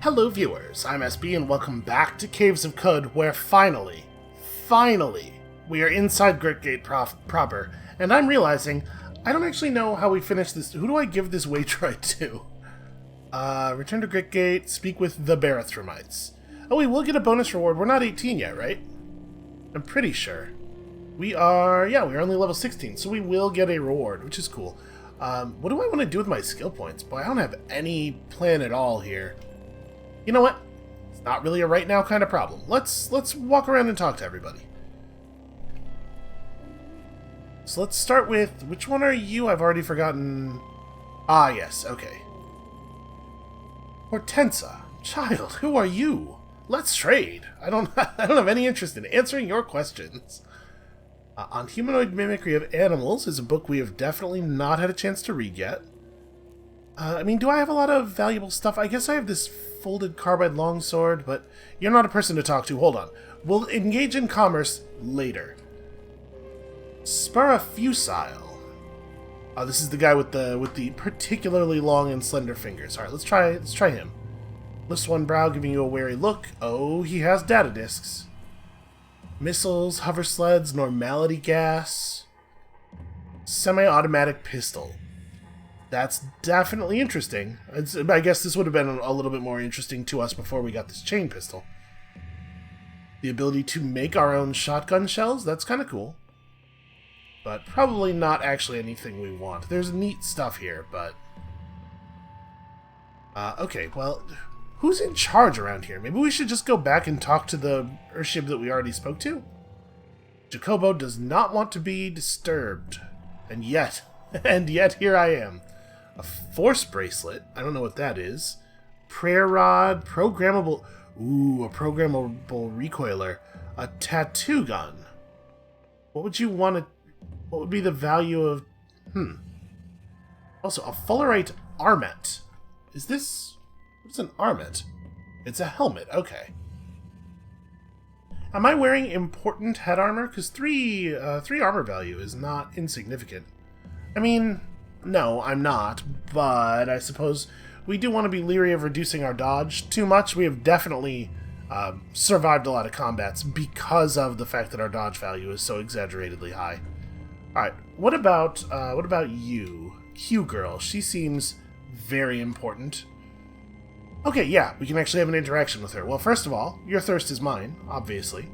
Hello viewers, I'm SB and welcome back to Caves of Cud, where finally, we are inside Gritgate proper, and I'm realizing I don't actually know how we finish this. Who do I give this Waytroid to? Return to Gritgate, speak with the Barathrumites. Oh, we will get a bonus reward. We're not 18 yet, right? I'm pretty sure. We are only level 16, so we will get a reward, which is cool. What do I want to do with my skill points? Boy, I don't have any plan at all here. You know what? It's not really a right now kind of problem. Let's walk around and talk to everybody. So let's start with, which one are you? I've already forgotten. Ah, yes, okay. Hortensa. Child, who are you? Let's trade. I don't have any interest in answering your questions. On Humanoid Mimicry of Animals is a book we have definitely not had a chance to read yet. Do I have a lot of valuable stuff? I guess I have this folded carbide longsword, but you're not a person to talk to. Hold on. We'll engage in commerce later. Spurafusile. This is the guy with the particularly long and slender fingers. All right, let's try him. Lifts one brow, giving you a wary look. Oh, he has data discs. Missiles, hover sleds, normality gas, semi-automatic pistol. That's definitely interesting. I guess this would have been a little bit more interesting to us before we got this chain pistol. The ability to make our own shotgun shells, that's kind of cool. But probably not actually anything we want. There's neat stuff here, but... okay, well, who's in charge around here? Maybe we should just go back and talk to the Urshib that we already spoke to? Jacobo does not want to be disturbed. And yet here I am. A force bracelet. I don't know what that is. Prayer rod. Programmable... Ooh, a programmable recoiler. A tattoo gun. What would you want to... What would be the value of... Also, a fullerite armet. Is this... What's an armet? It's a helmet. Okay. Am I wearing important head armor? Because three armor value is not insignificant. I mean... No, I'm not, but I suppose we do want to be leery of reducing our dodge too much. We have definitely survived a lot of combats because of the fact that our dodge value is so exaggeratedly high. Alright, what about you? Q-Girl, she seems very important. Okay, yeah, we can actually have an interaction with her. Well, first of all, your thirst is mine, obviously.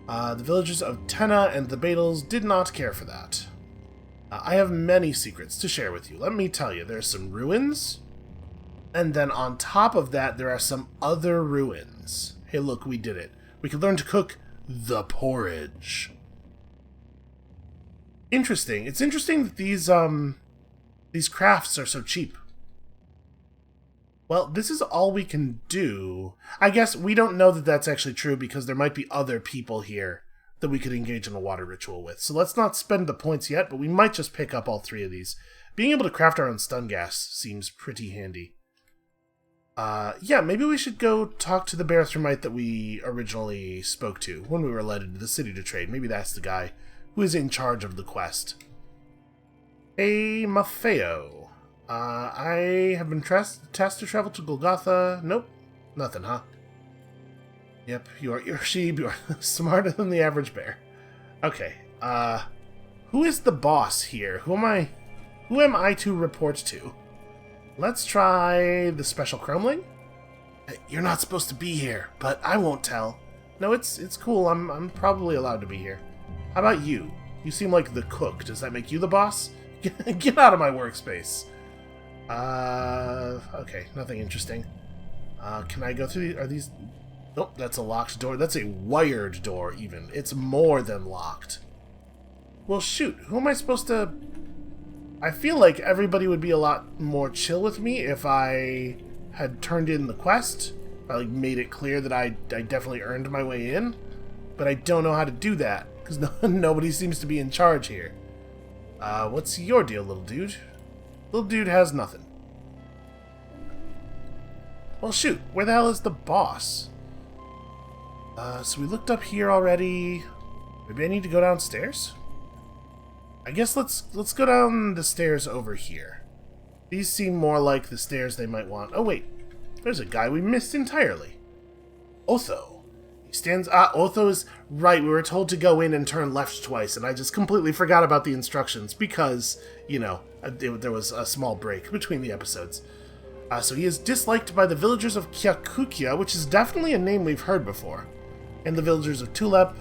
The villagers of Tenna and the Badals did not care for that. I have many secrets to share with you. Let me tell you, there's some ruins, and then on top of that, there are some other ruins. Hey, look, we did it. We could learn to cook the porridge. Interesting. It's interesting that these crafts are so cheap. Well, this is all we can do. I guess we don't know that that's actually true because there might be other people here that we could engage in a water ritual with. So let's not spend the points yet, but we might just pick up all three of these. Being able to craft our own stun gas seems pretty handy. Yeah, maybe we should go talk to the Barathramite that we originally spoke to when we were led into the city to trade. Maybe that's the guy who is in charge of the quest. Hey, Maffeo. I have been tasked to travel to Golgotha. Nope. Nothing, huh? Yep, you are Urshib. You are smarter than the average bear. Okay, who is the boss here? Who am I to report to? Let's try the special chromeling. You're not supposed to be here, but I won't tell. No, it's cool. I'm probably allowed to be here. How about you? You seem like the cook. Does that make you the boss? Get out of my workspace. Okay, nothing interesting. Can I go through are these... Nope, that's a locked door. That's a wired door, even. It's more than locked. Well, shoot. Who am I supposed to... I feel like everybody would be a lot more chill with me if I had turned in the quest. I made it clear that I definitely earned my way in. But I don't know how to do that, because nobody seems to be in charge here. What's your deal, little dude? Little dude has nothing. Well, shoot. Where the hell is the boss? So we looked up here already. Maybe I need to go downstairs? I guess let's go down the stairs over here. These seem more like the stairs they might want. Oh, wait. There's a guy we missed entirely. Otho. He stands... Otho is... Right, we were told to go in and turn left twice, and I just completely forgot about the instructions because, there was a small break between the episodes. So he is disliked by the villagers of Kyakukia, which is definitely a name we've heard before. And the villagers of Tulep.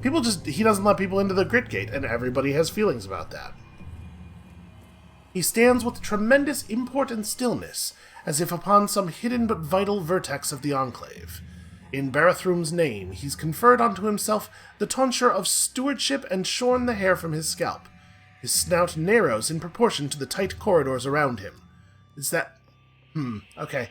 He doesn't let people into the Grit Gate, and everybody has feelings about that. He stands with tremendous import and stillness, as if upon some hidden but vital vertex of the Enclave. In Barathroom's name, he's conferred onto himself the tonsure of stewardship and shorn the hair from his scalp. His snout narrows in proportion to the tight corridors around him. Is that... okay.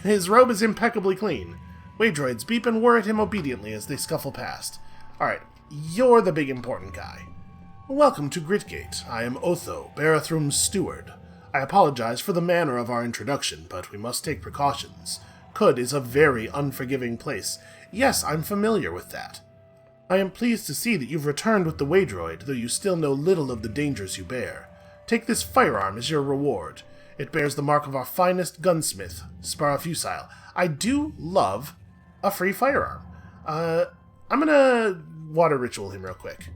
His robe is impeccably clean. Waydroids beep and whir at him obediently as they scuffle past. Alright, you're the big important guy. Welcome to Gritgate. I am Otho, Barathroom's steward. I apologize for the manner of our introduction, but we must take precautions. Khud is a very unforgiving place. Yes, I'm familiar with that. I am pleased to see that you've returned with the Waydroid, though you still know little of the dangers you bear. Take this firearm as your reward. It bears the mark of our finest gunsmith, Sparafusile. I do love a free firearm. I'm gonna water ritual him real quick.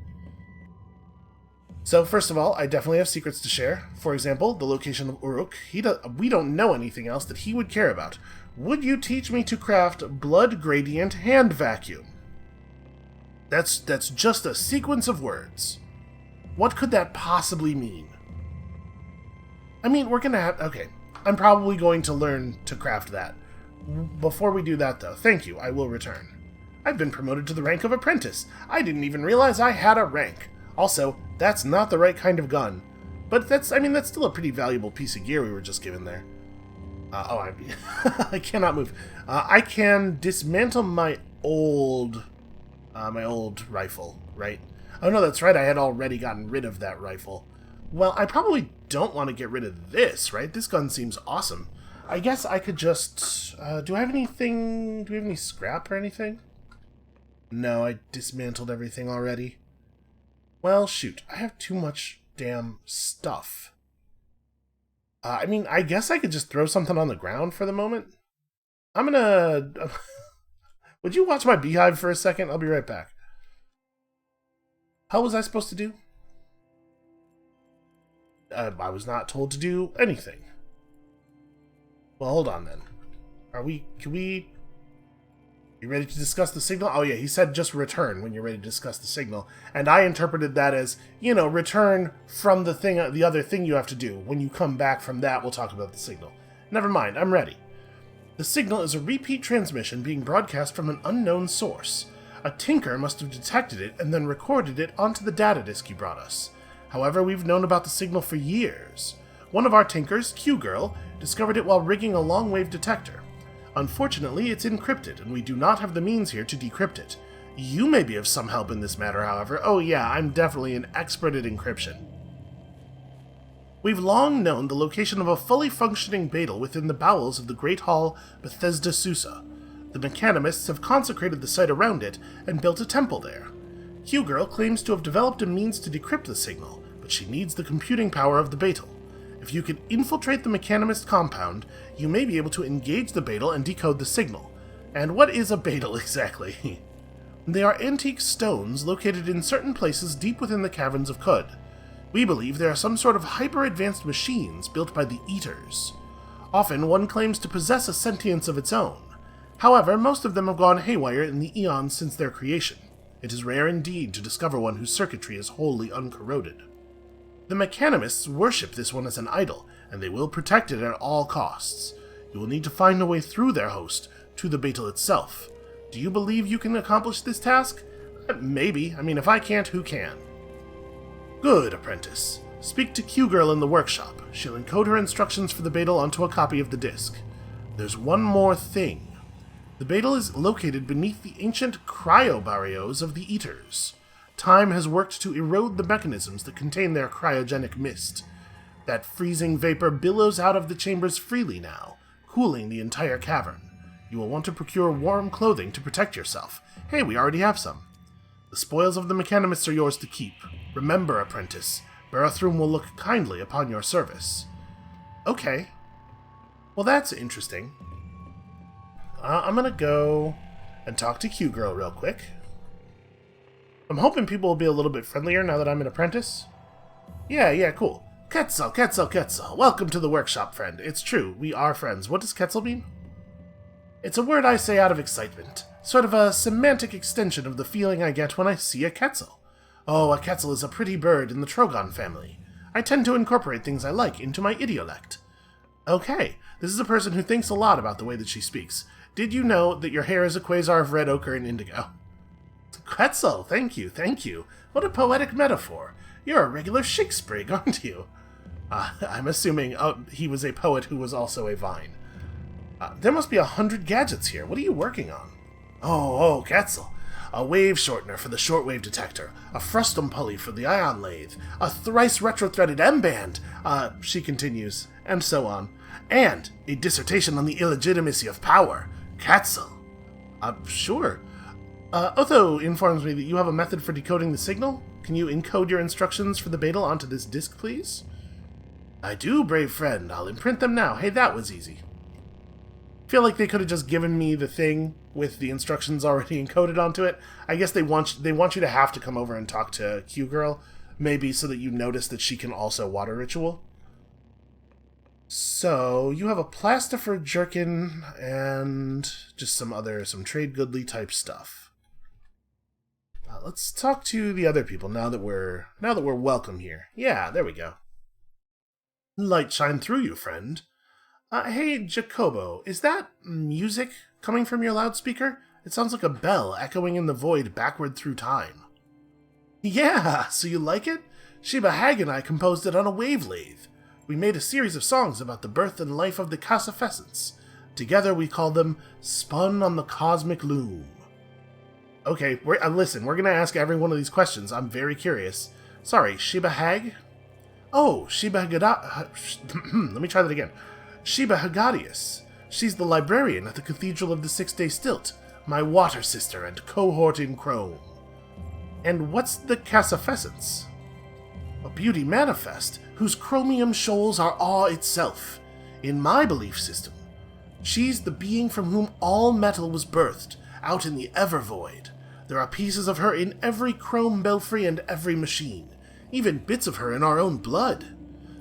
So, first of all, I definitely have secrets to share. For example, the location of Uruk. We don't know anything else that he would care about. Would you teach me to craft Blood Gradient Hand Vacuum? That's just a sequence of words. What could that possibly mean? I mean, we're gonna have... Okay, I'm probably going to learn to craft that. Before we do that, though, thank you, I will return. I've been promoted to the rank of apprentice. I didn't even realize I had a rank. Also, that's not the right kind of gun. But that's still a pretty valuable piece of gear we were just given there. I cannot move. I can dismantle my old rifle, right? Oh no, that's right, I had already gotten rid of that rifle. Well, I probably don't want to get rid of this, right? This gun seems awesome. I guess I could just... do we have any scrap or anything? No, I dismantled everything already. Well, shoot, I have too much damn stuff. I guess I could just throw something on the ground for the moment. I'm gonna... Would you watch my beehive for a second? I'll be right back. How was I supposed to do? I was not told to do anything. Well, hold on then. You ready to discuss the signal? Oh yeah, he said just return when you're ready to discuss the signal. And I interpreted that as, return from the other thing you have to do. When you come back from that, we'll talk about the signal. Never mind, I'm ready. The signal is a repeat transmission being broadcast from an unknown source. A tinker must have detected it and then recorded it onto the data disk you brought us. However, we've known about the signal for years. One of our tinkers, Q-Girl, discovered it while rigging a long-wave detector. Unfortunately, it's encrypted, and we do not have the means here to decrypt it. You may be of some help in this matter, however. Oh yeah, I'm definitely an expert at encryption. We've long known the location of a fully functioning Beetle within the bowels of the Great Hall Bethesda Susa. The mechanimists have consecrated the site around it and built a temple there. Q-Girl claims to have developed a means to decrypt the signal, but she needs the computing power of the Beetle. If you can infiltrate the mechanimist compound, you may be able to engage the Beetle and decode the signal. And what is a Beetle exactly? They are antique stones located in certain places deep within the caverns of Khud. We believe they are some sort of hyper-advanced machines built by the Eaters. Often one claims to possess a sentience of its own. However, most of them have gone haywire in the eons since their creation. It is rare indeed to discover one whose circuitry is wholly uncorroded. The mechanimists worship this one as an idol, and they will protect it at all costs. You will need to find a way through their host to the Beetle itself. Do you believe you can accomplish this task? Maybe. If I can't, who can? Good, apprentice. Speak to Q-Girl in the workshop. She'll encode her instructions for the Beetle onto a copy of the disk. There's one more thing. The Beetle is located beneath the ancient cryobarrios of the Eaters. Time has worked to erode the mechanisms that contain their cryogenic mist. That freezing vapor billows out of the chambers freely now, cooling the entire cavern. You will want to procure warm clothing to protect yourself. Hey, we already have some. The spoils of the mechanimists are yours to keep. Remember, apprentice, Barathroom will look kindly upon your service. Okay. Well, that's interesting. I'm gonna go and talk to Q-Girl real quick. I'm hoping people will be a little bit friendlier now that I'm an apprentice. Yeah, cool. Quetzal. Welcome to the workshop, friend. It's true, we are friends. What does Quetzal mean? It's a word I say out of excitement. Sort of a semantic extension of the feeling I get when I see a Quetzal. Oh, a Quetzal is a pretty bird in the Trogon family. I tend to incorporate things I like into my idiolect. Okay, this is a person who thinks a lot about the way that she speaks. Did you know that your hair is a quasar of red ochre and indigo? Quetzal, thank you. What a poetic metaphor. You're a regular Shakespeare, aren't you? I'm assuming he was a poet who was also a vine. There must be 100 gadgets here. What are you working on? Oh, Quetzal. A wave shortener for the shortwave detector, a frustum pulley for the ion lathe, a thrice retro-threaded M-band, she continues, and so on, and a dissertation on the illegitimacy of power. Quetzal. Sure. Otho informs me that you have a method for decoding the signal. Can you encode your instructions for the Beetle onto this disk, please? I do, brave friend. I'll imprint them now. Hey, that was easy. Feel like they could have just given me the thing with the instructions already encoded onto it. I guess they want you to have to come over and talk to Q-Girl, maybe so that you notice that she can also water ritual. So, you have a plastifer jerkin and just some trade goodly type stuff. Let's talk to the other people now that we're welcome here. Yeah, there we go. Light shine through you, friend. Hey, Jacobo, is that music coming from your loudspeaker? It sounds like a bell echoing in the void backward through time. Yeah, so you like it? Sheba Hag and I composed it on a wave lathe. We made a series of songs about the birth and life of the Cassafessence. Together we called them Spun on the Cosmic Loom. Okay, listen, we're going to ask every one of these questions. I'm very curious. Sorry, Sheba Hag? Oh, Sheba Hagadius. Let me try that again. Sheba Hagadius. She's the librarian at the Cathedral of the Six-Day Stilt, my water sister and cohort in Chrome. And what's the Cassafessence? A beauty manifest, whose chromium shoals are awe itself. In my belief system, she's the being from whom all metal was birthed, out in the ever-void. There are pieces of her in every chrome belfry and every machine, even bits of her in our own blood.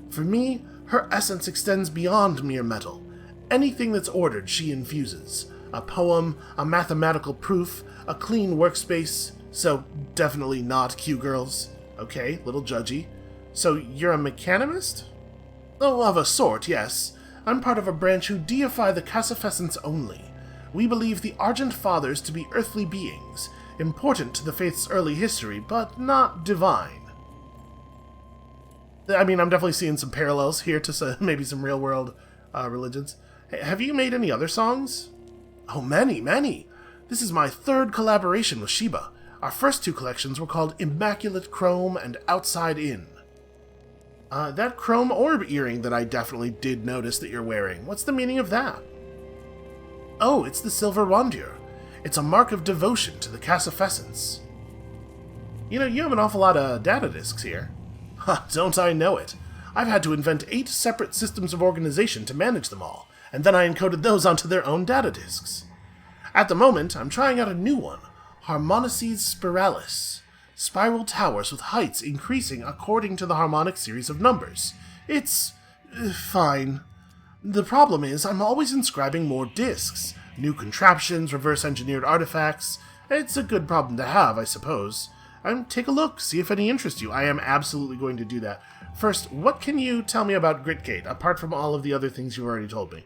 For me, her essence extends beyond mere metal. Anything that's ordered, she infuses. A poem, a mathematical proof, a clean workspace. So, definitely not Q-Girls. Okay, little judgy. So, you're a mechanimist? Oh, of a sort, yes. I'm part of a branch who deify the Cassafessence only. We believe the Argent Fathers to be earthly beings, important to the faith's early history, but not divine. I mean, I'm definitely seeing some parallels here to maybe some real-world religions. Hey, have you made any other songs? Oh, many. This is my third collaboration with Sheba. Our first two collections were called Immaculate Chrome and Outside In. That chrome orb earring that I definitely did notice that you're wearing, what's the meaning of that? Oh, it's the silver rondure. It's a mark of devotion to the Cassafessence. You know, you have an awful lot of data disks here. Don't I know it? I've had to invent 8 separate systems of organization to manage them all, and then I encoded those onto their own data disks. At the moment, I'm trying out a new one, Harmonices Spiralis. Spiral towers with heights increasing according to the harmonic series of numbers. It's fine. The problem is, I'm always inscribing more disks, new contraptions, reverse-engineered artifacts. It's a good problem to have, I suppose. Take a look, see if any interest you. I am absolutely going to do that. First, what can you tell me about Gritgate, apart from all of the other things you've already told me?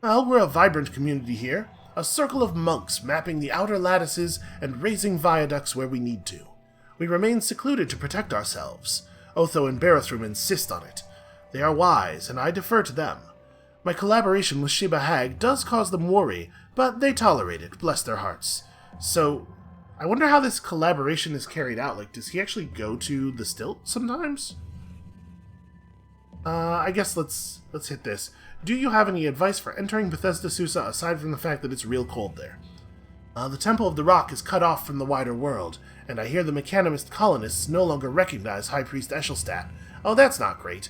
Well, we're a vibrant community here. A circle of monks mapping the outer lattices and raising viaducts where we need to. We remain secluded to protect ourselves. Otho and Barathrum insist on it. They are wise, and I defer to them. My collaboration with Sheba Hag does cause them worry, but they tolerate it, bless their hearts. So, I wonder how this collaboration is carried out. Like, does he actually go to the stilt sometimes? I guess let's hit this. Do you have any advice for entering Bethesda Susa aside from the fact that it's real cold there? The Temple of the Rock is cut off from the wider world, and I hear the mechanimist colonists no longer recognize High Priest Eshelstadt. Oh, that's not great.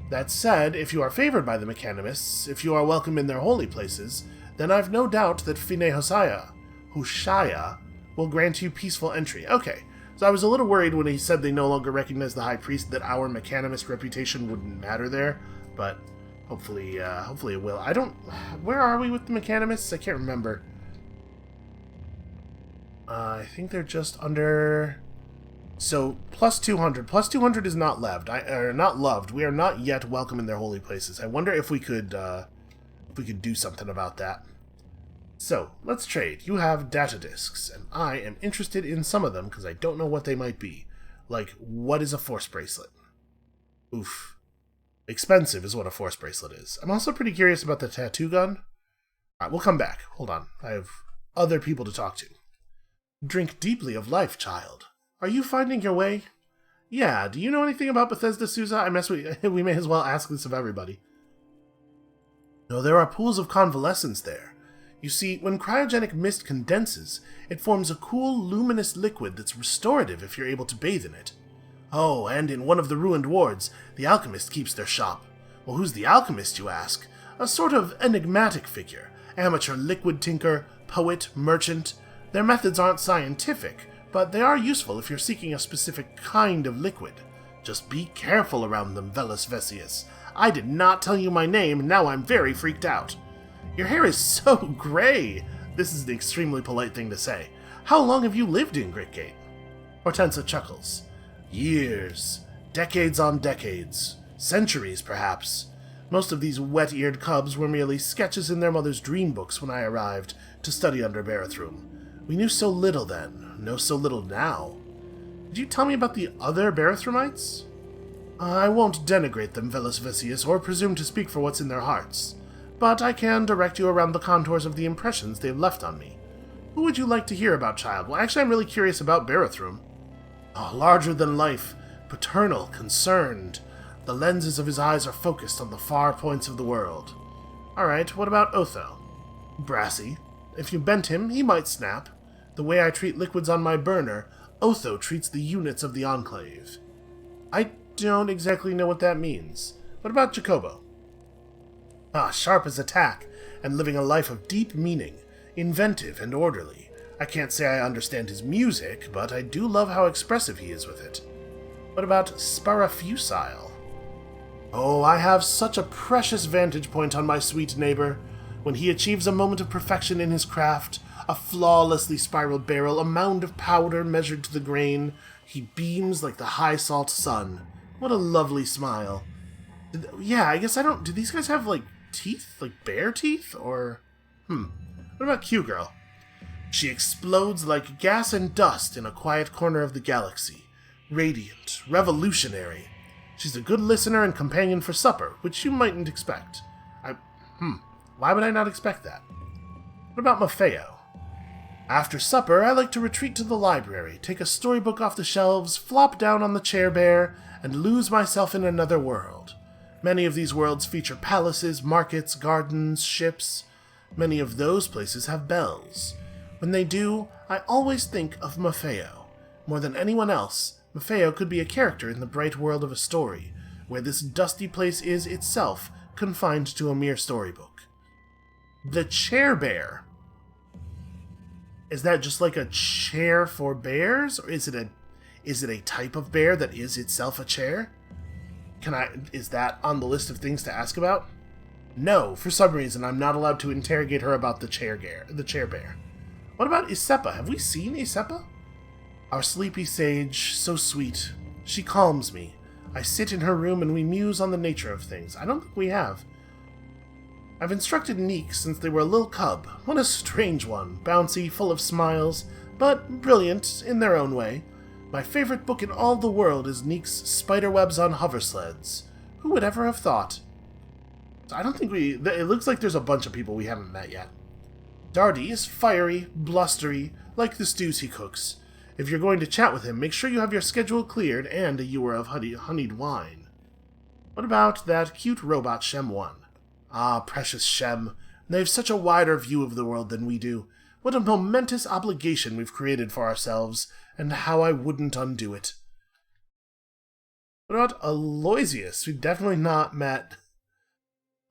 That said, if you are favored by the mechanimists, if you are welcome in their holy places, then I've no doubt that Fine Hushaya will grant you peaceful entry. Okay, so I was a little worried when he said they no longer recognize the High Priest that our mechanimist reputation wouldn't matter there, but hopefully it will. Where are we with the mechanimists? I can't remember. I think they're just under... So, plus 200. Plus 200 is not loved. Not loved. We are not yet welcome in their holy places. I wonder if we could do something about that. So, let's trade. You have data disks, and I am interested in some of them because I don't know what they might be. Like, what is a force bracelet? Oof. Expensive is what a force bracelet is. I'm also pretty curious about the tattoo gun. Alright, we'll come back. Hold on. I have other people to talk to. Drink deeply of life, child. Are you finding your way? Yeah, do you know anything about Bethesda, Souza? We may as well ask this of everybody. No, there are pools of convalescence there. You see, when cryogenic mist condenses, it forms a cool, luminous liquid that's restorative if you're able to bathe in it. Oh, and in one of the ruined wards, the alchemist keeps their shop. Well, who's the alchemist, you ask? A sort of enigmatic figure. Amateur liquid tinker, poet, merchant. Their methods aren't scientific, but they are useful if you're seeking a specific kind of liquid. Just be careful around them, Velus Vesius. I did not tell you my name, and now I'm very freaked out. Your hair is so gray. This is an extremely polite thing to say. How long have you lived in Gritgate? Hortensia chuckles. Years. Decades on decades. Centuries, perhaps. Most of these wet-eared cubs were merely sketches in their mother's dream books when I arrived to study under Barathrum. We knew so little then, know so little now. Did you tell me about the other Barathrumites? I won't denigrate them, Velus Vesius, or presume to speak for what's in their hearts, but I can direct you around the contours of the impressions they've left on me. Who would you like to hear about, child? Well, actually, I'm really curious about Barathrum. Oh, larger than life, paternal, concerned. The lenses of his eyes are focused on the far points of the world. Alright, what about Otho? Brassy. If you bent him, he might snap. The way I treat liquids on my burner, Otho treats the units of the Enclave. I don't exactly know what that means. What about Jacobo? Sharp as a tack, and living a life of deep meaning, inventive and orderly. I can't say I understand his music, but I do love how expressive he is with it. What about Sparafusile? Oh, I have such a precious vantage point on my sweet neighbor. When he achieves a moment of perfection in his craft, a flawlessly spiraled barrel, a mound of powder measured to the grain, he beams like the high-salt sun. What a lovely smile. I guess do these guys have, teeth? Like bear teeth? Or, What about Q-Girl? She explodes like gas and dust in a quiet corner of the galaxy. Radiant, revolutionary. She's a good listener and companion for supper, which you mightn't expect. Why would I not expect that? What about Maffeo? After supper, I like to retreat to the library, take a storybook off the shelves, flop down on the chair bear, and lose myself in another world. Many of these worlds feature palaces, markets, gardens, ships. Many of those places have bells. When they do, I always think of Maffeo. More than anyone else, Maffeo could be a character in the bright world of a story, where this dusty place is itself confined to a mere storybook. The chair bear. Is that just like a chair for bears, or is it a type of bear that is itself a chair? Is that on the list of things to ask about? No, for some reason I'm not allowed to interrogate her about the chair bear. What about Isepa? Have we seen Isepa? Our sleepy sage, so sweet. She calms me. I sit in her room and we muse on the nature of things. I don't think we have. I've instructed Neek since they were a little cub. What a strange one. Bouncy, full of smiles, but brilliant in their own way. My favorite book in all the world is Neek's Spiderwebs on Hoversleds. Who would ever have thought? I don't think it looks like there's a bunch of people we haven't met yet. Dardy is fiery, blustery, like the stews he cooks. If you're going to chat with him, make sure you have your schedule cleared and a ewer of honeyed wine. What about that cute robot Shem 1? Ah, precious Shem. They've such a wider view of the world than we do. What a momentous obligation we've created for ourselves, and how I wouldn't undo it. What about Aloysius? We've definitely not met.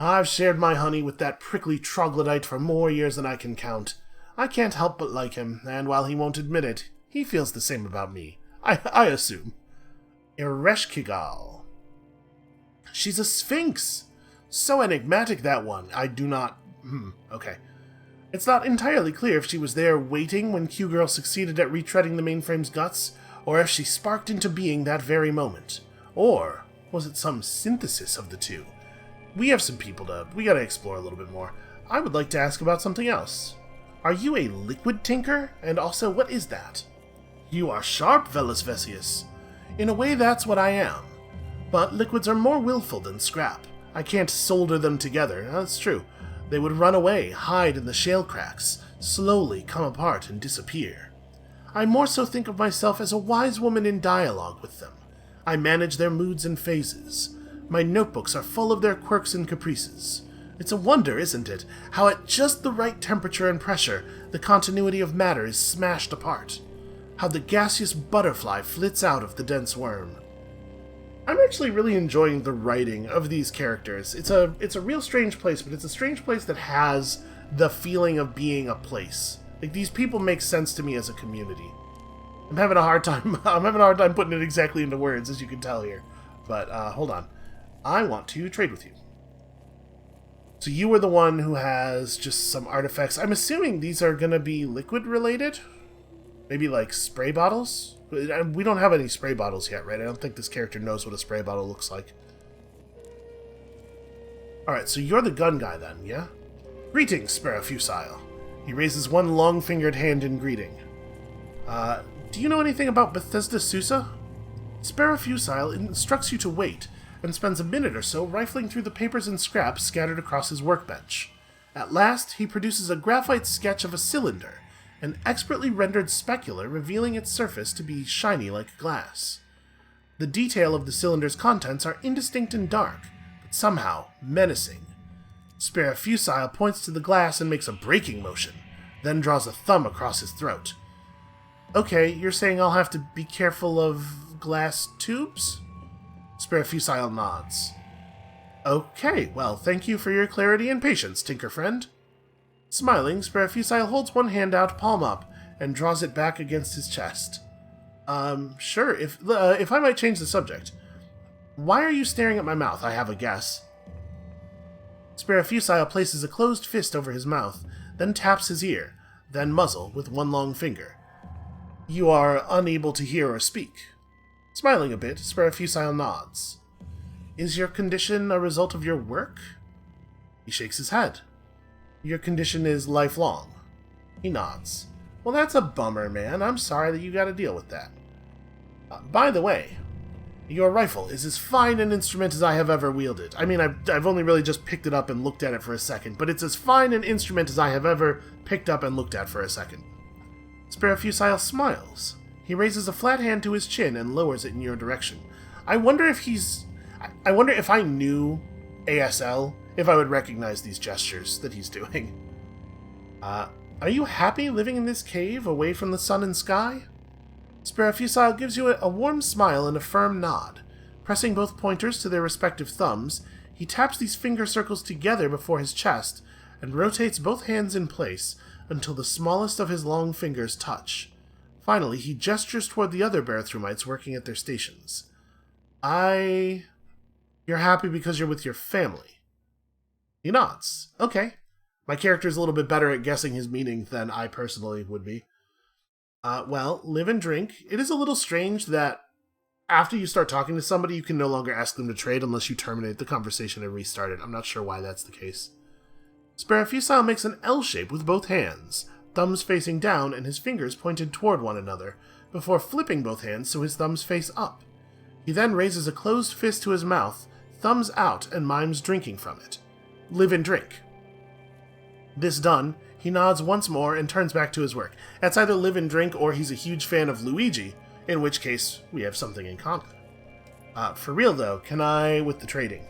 I've shared my honey with that prickly troglodyte for more years than I can count. I can't help but like him, and while he won't admit it, he feels the same about me. I assume. Ereshkigal. She's a sphinx! So enigmatic, that one. I do not... okay. It's not entirely clear if she was there waiting when Q-Girl succeeded at retreading the mainframe's guts, or if she sparked into being that very moment. Or was it some synthesis of the two? We have some people we gotta explore a little bit more. I would like to ask about something else. Are you a liquid tinker? And also, what is that? You are sharp, Velis Vesius. In a way, that's what I am. But liquids are more willful than scrap. I can't solder them together, that's true. They would run away, hide in the shale cracks, slowly come apart and disappear. I more so think of myself as a wise woman in dialogue with them. I manage their moods and phases. My notebooks are full of their quirks and caprices. It's a wonder, isn't it, how at just the right temperature and pressure, the continuity of matter is smashed apart. How the gaseous butterfly flits out of the dense worm. I'm actually really enjoying the writing of these characters. It's a real strange place, but it's a strange place that has the feeling of being a place. Like, these people make sense to me as a community. I'm having a hard time putting it exactly into words, as you can tell here. But hold on. I want to trade with you. So you were the one who has just some artifacts. I'm assuming these are going to be liquid related? Maybe like spray bottles? We don't have any spray bottles yet, right? I don't think this character knows what a spray bottle looks like. Alright, so you're the gun guy then, yeah? Greetings, Sparrow Fusile. He raises one long-fingered hand in greeting. Do you know anything about Bethesda Susa? Sparrow Fusile instructs you to wait, and spends a minute or so rifling through the papers and scraps scattered across his workbench. At last, he produces a graphite sketch of a cylinder, an expertly rendered specular revealing its surface to be shiny like glass. The detail of the cylinder's contents are indistinct and dark, but somehow menacing. Sparrow Fusile points to the glass and makes a braking motion, then draws a thumb across his throat. Okay, you're saying I'll have to be careful of glass tubes? Sparrow Fusile nods. Okay, well, thank you for your clarity and patience, Tinker Friend. Smiling, Sparrow Fusile holds one hand out, palm up, and draws it back against his chest. Sure, if I might change the subject. Why are you staring at my mouth? I have a guess. Sparrow Fusile places a closed fist over his mouth, then taps his ear, then muzzle with one long finger. You are unable to hear or speak. Smiling a bit, Sparrow Fusile nods. Is your condition a result of your work? He shakes his head. Your condition is lifelong. He nods. Well, that's a bummer, man. I'm sorry that you gotta deal with that. By the way, your rifle is as fine an instrument as I have ever wielded. I mean, I've only really just picked it up and looked at it for a second, but it's as fine an instrument as I have ever picked up and looked at for a second. Sparrow Fusile smiles. He raises a flat hand to his chin and lowers it in your direction. I wonder if I knew ASL, if I would recognize these gestures that he's doing. Are you happy living in this cave, away from the sun and sky? Sparrow Fusile gives you a warm smile and a firm nod. Pressing both pointers to their respective thumbs, he taps these finger circles together before his chest and rotates both hands in place until the smallest of his long fingers touch. Finally, he gestures toward the other Barathrumites working at their stations. You're happy because you're with your family. He nods. Okay. My character's a little bit better at guessing his meaning than I personally would be. Well, live and drink. It is a little strange that after you start talking to somebody, you can no longer ask them to trade unless you terminate the conversation and restart it. I'm not sure why that's the case. Sparrow Fusile makes an L shape with both hands, thumbs facing down and his fingers pointed toward one another, before flipping both hands so his thumbs face up. He then raises a closed fist to his mouth, thumbs out, and mimes drinking from it. Live and drink. This done, he nods once more and turns back to his work. That's either live and drink or he's a huge fan of Luigi, in which case we have something in common. For real though, can I with the trading?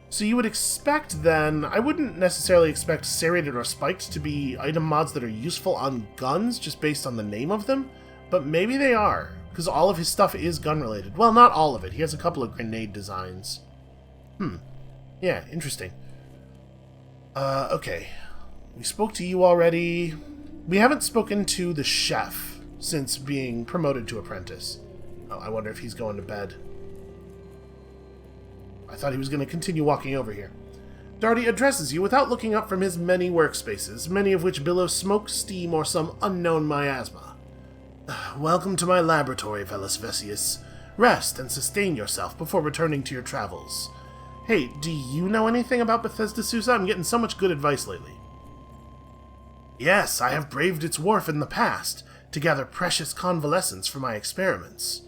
So you would expect then, I wouldn't necessarily expect serrated or spiked to be item mods that are useful on guns just based on the name of them, but maybe they are, Because all of his stuff is gun-related. Well, not all of it. He has a couple of grenade designs. Yeah, interesting. Okay. We spoke to you already. We haven't spoken to the chef since being promoted to apprentice. Oh, I wonder if he's going to bed. I thought he was going to continue walking over here. Darty addresses you without looking up from his many workspaces, many of which billow smoke, steam, or some unknown miasma. Welcome to my laboratory, Velasvesius. Rest and sustain yourself before returning to your travels. Hey, do you know anything about Bethesda Susa? I'm getting so much good advice lately. Yes, I have braved its wharf in the past to gather precious convalescents for my experiments.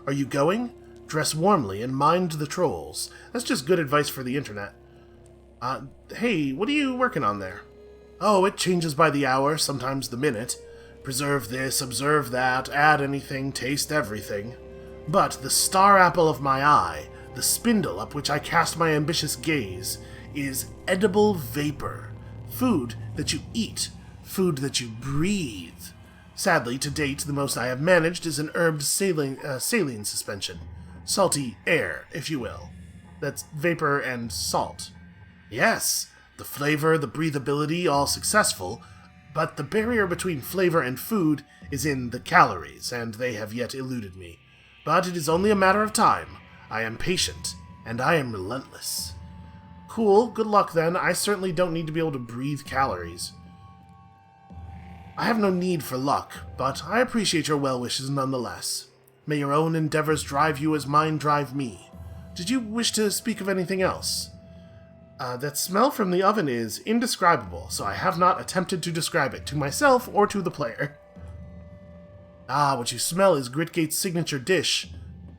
Are you going? Dress warmly and mind the trolls. That's just good advice for the internet. Hey, what are you working on there? Oh, it changes by the hour, sometimes the minute. Preserve this, observe that, add anything, taste everything. But the star apple of my eye, the spindle up which I cast my ambitious gaze, is edible vapor. Food that you eat, food that you breathe. Sadly, to date, the most I have managed is an herbed saline suspension. Salty air, if you will. That's vapor and salt. Yes, the flavor, the breathability, all successful, but the barrier between flavor and food is in the calories, and they have yet eluded me. But it is only a matter of time. I am patient, and I am relentless. Cool, good luck then. I certainly don't need to be able to breathe calories. I have no need for luck, but I appreciate your well wishes nonetheless. May your own endeavors drive you as mine drive me. Did you wish to speak of anything else? That smell from the oven is indescribable, so I have not attempted to describe it to myself or to the player. What you smell is Gritgate's signature dish.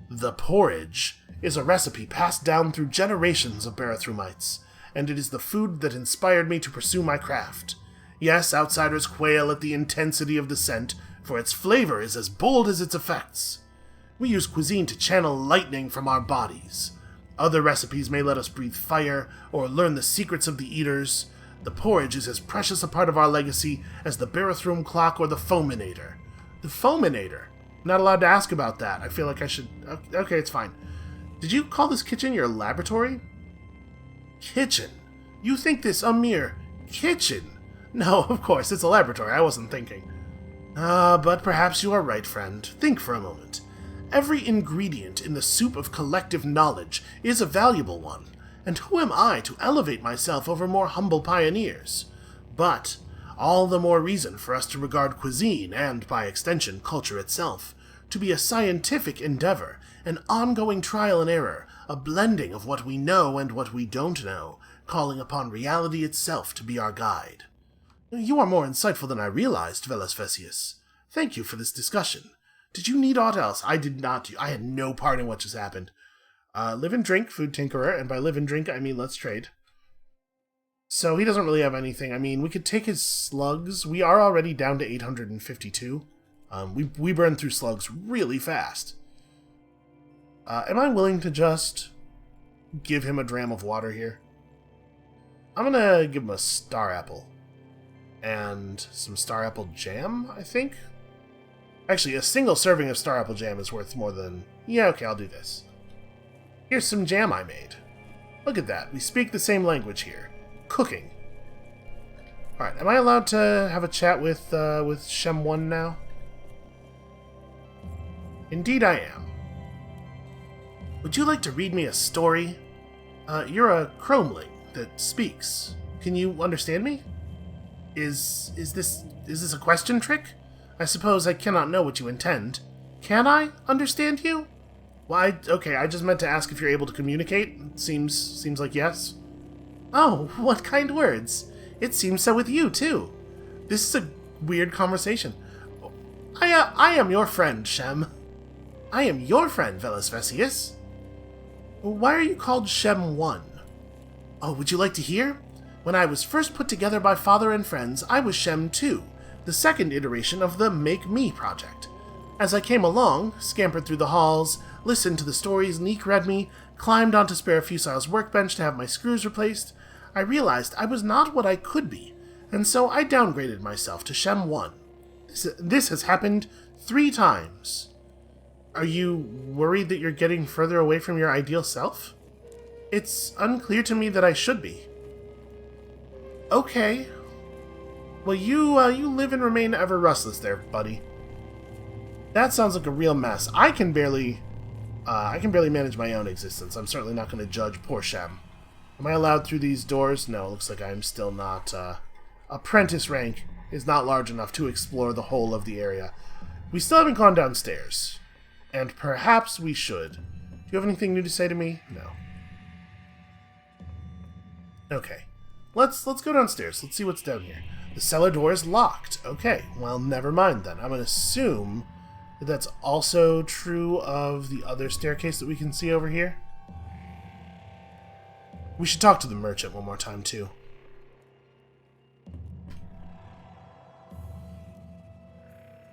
The porridge is a recipe passed down through generations of Barathrumites, and it is the food that inspired me to pursue my craft. Yes, outsiders quail at the intensity of the scent, for its flavor is as bold as its effects. We use cuisine to channel lightning from our bodies. Other recipes may let us breathe fire, or learn the secrets of the eaters. The porridge is as precious a part of our legacy as the Barathrum clock or the Fominator. The Fominator? Not allowed to ask about that. I feel like I should... Okay, it's fine. Did you call this kitchen your laboratory? Kitchen? You think this a mere kitchen? No, of course, it's a laboratory. I wasn't thinking. But perhaps you are right, friend. Think for a moment. Every ingredient in the soup of collective knowledge is a valuable one, and who am I to elevate myself over more humble pioneers? But all the more reason for us to regard cuisine, and by extension culture itself, to be a scientific endeavor, an ongoing trial and error, a blending of what we know and what we don't know, calling upon reality itself to be our guide. You are more insightful than I realized, Velasvesius. Thank you for this discussion. Did you need aught else? I did not. I had no part in what just happened. Live and drink, food tinkerer, and by live and drink, I mean let's trade. So he doesn't really have anything. I mean, we could take his slugs. We are already down to 852. We burn through slugs really fast. Am I willing to just give him a dram of water here? I'm gonna give him a star apple. And some star apple jam, I think? Actually, a single serving of star apple jam is worth more than... Yeah, okay, I'll do this. Here's some jam I made. Look at that. We speak the same language here. Cooking. Alright, am I allowed to have a chat with Shem 1 now? Indeed I am. Would you like to read me a story? You're a chromeling that speaks. Can you understand me? Is this a question trick? I suppose I cannot know what you intend. Can I understand you? Why, okay, I just meant to ask if you're able to communicate. Seems like yes. Oh, what kind words. It seems so with you, too. This is a weird conversation. I am your friend, Shem. I am your friend, Velasvesius. Why are you called Shem 1? Oh, would you like to hear? When I was first put together by father and friends, I was Shem 2, the second iteration of the Make Me project. As I came along, scampered through the halls, listened to the stories Neek read me, climbed onto Spare Fusile's workbench to have my screws replaced, I realized I was not what I could be, and so I downgraded myself to Shem 1. This has happened 3 times. Are you worried that you're getting further away from your ideal self? It's unclear to me that I should be. Okay. Well, you live and remain ever restless there, buddy. That sounds like a real mess. I can barely manage my own existence. I'm certainly not going to judge poor Shem. Am I allowed through these doors? No, it looks like I'm still not. Apprentice rank is not large enough to explore the whole of the area. We still haven't gone downstairs. And perhaps we should. Do you have anything new to say to me? No. Okay. Let's go downstairs. Let's see what's down here. The cellar door is locked. Okay, well, never mind then. I'm going to assume that that's also true of the other staircase that we can see over here. We should talk to the merchant one more time, too.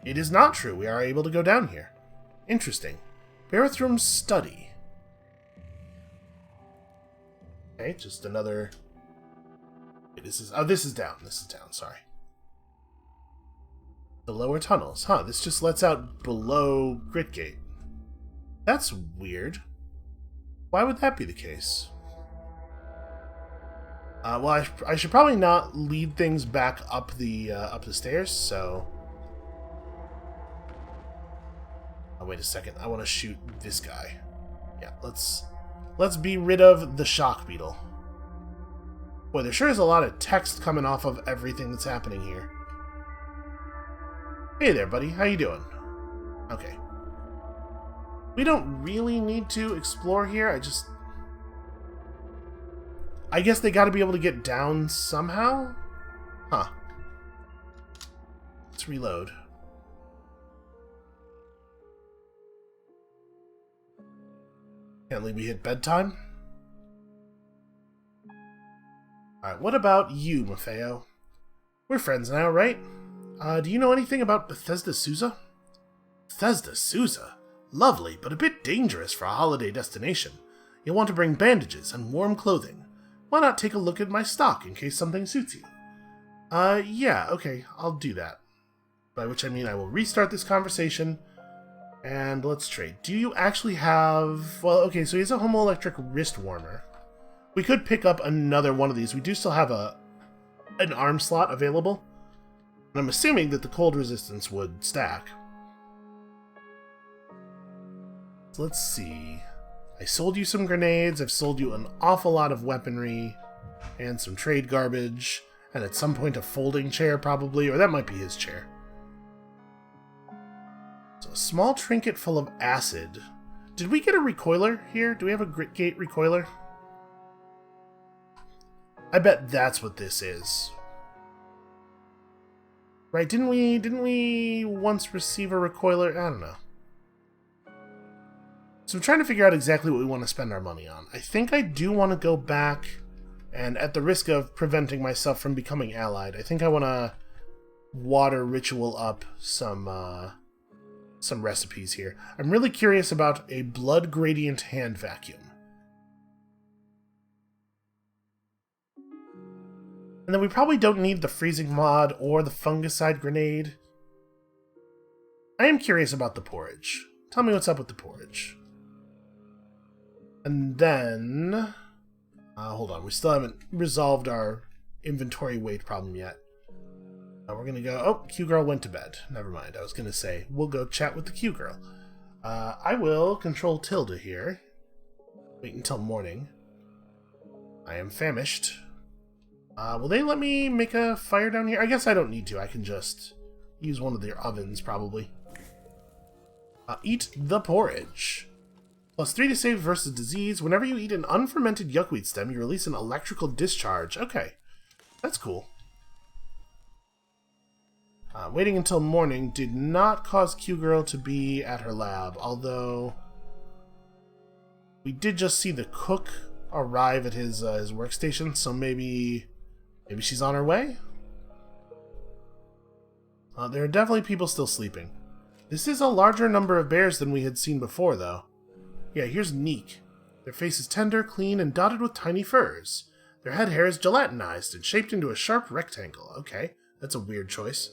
It is not true. We are able to go down here. Interesting. Barathroom's study. Okay, just another... This is down. This is down, sorry. The lower tunnels. Huh, this just lets out below Gritgate. That's weird. Why would that be the case? Well, I should probably not lead things back up the stairs, so... Oh, wait a second. I want to shoot this guy. Yeah, let's be rid of the shock beetle. Boy, there sure is a lot of text coming off of everything that's happening here. Hey there, buddy. How you doing? Okay. We don't really need to explore here. I guess they gotta be able to get down somehow? Huh. Let's reload. Can't believe we hit bedtime? Alright, what about you, Maffeo? We're friends now, right? Do you know anything about Bethesda Souza? Bethesda Souza? Lovely, but a bit dangerous for a holiday destination. You'll want to bring bandages and warm clothing. Why not take a look at my stock in case something suits you? Yeah, okay, I'll do that. By which I mean I will restart this conversation, and let's trade. Do you actually have... Well, okay, so he has a homoelectric wrist warmer. We could pick up another one of these. We do still have an arm slot available. And I'm assuming that the cold resistance would stack. So let's see. I sold you some grenades. I've sold you an awful lot of weaponry. And some trade garbage. And at some point a folding chair, probably. Or that might be his chair. So a small trinket full of acid. Did we get a recoiler here? Do we have a Gritgate recoiler? I bet that's what this is. Right, didn't we once receive a recoiler? I don't know. So I'm trying to figure out exactly what we want to spend our money on. I think I do want to go back, and at the risk of preventing myself from becoming allied, I think I want to water ritual up some recipes here. I'm really curious about a blood gradient hand vacuum. And then we probably don't need the freezing mod or the fungicide grenade. I am curious about the porridge. Tell me what's up with the porridge. And then... hold on, we still haven't resolved our inventory weight problem yet. We're gonna go... Oh, Q-Girl went to bed. Never mind, I was gonna say, we'll go chat with the Q-Girl. I will control Tilda here. Wait until morning. I am famished. Will they let me make a fire down here? I guess I don't need to. I can just use one of their ovens, probably. Eat the porridge. +3 to save versus disease. Whenever you eat an unfermented yuckweed stem, you release an electrical discharge. Okay. That's cool. Waiting until morning did not cause Q-Girl to be at her lab, although we did just see the cook arrive at his workstation, so maybe she's on her way? There are definitely people still sleeping. This is a larger number of bears than we had seen before, though. Yeah, here's Neek. Their face is tender, clean, and dotted with tiny furs. Their head hair is gelatinized and shaped into a sharp rectangle. Okay, that's a weird choice.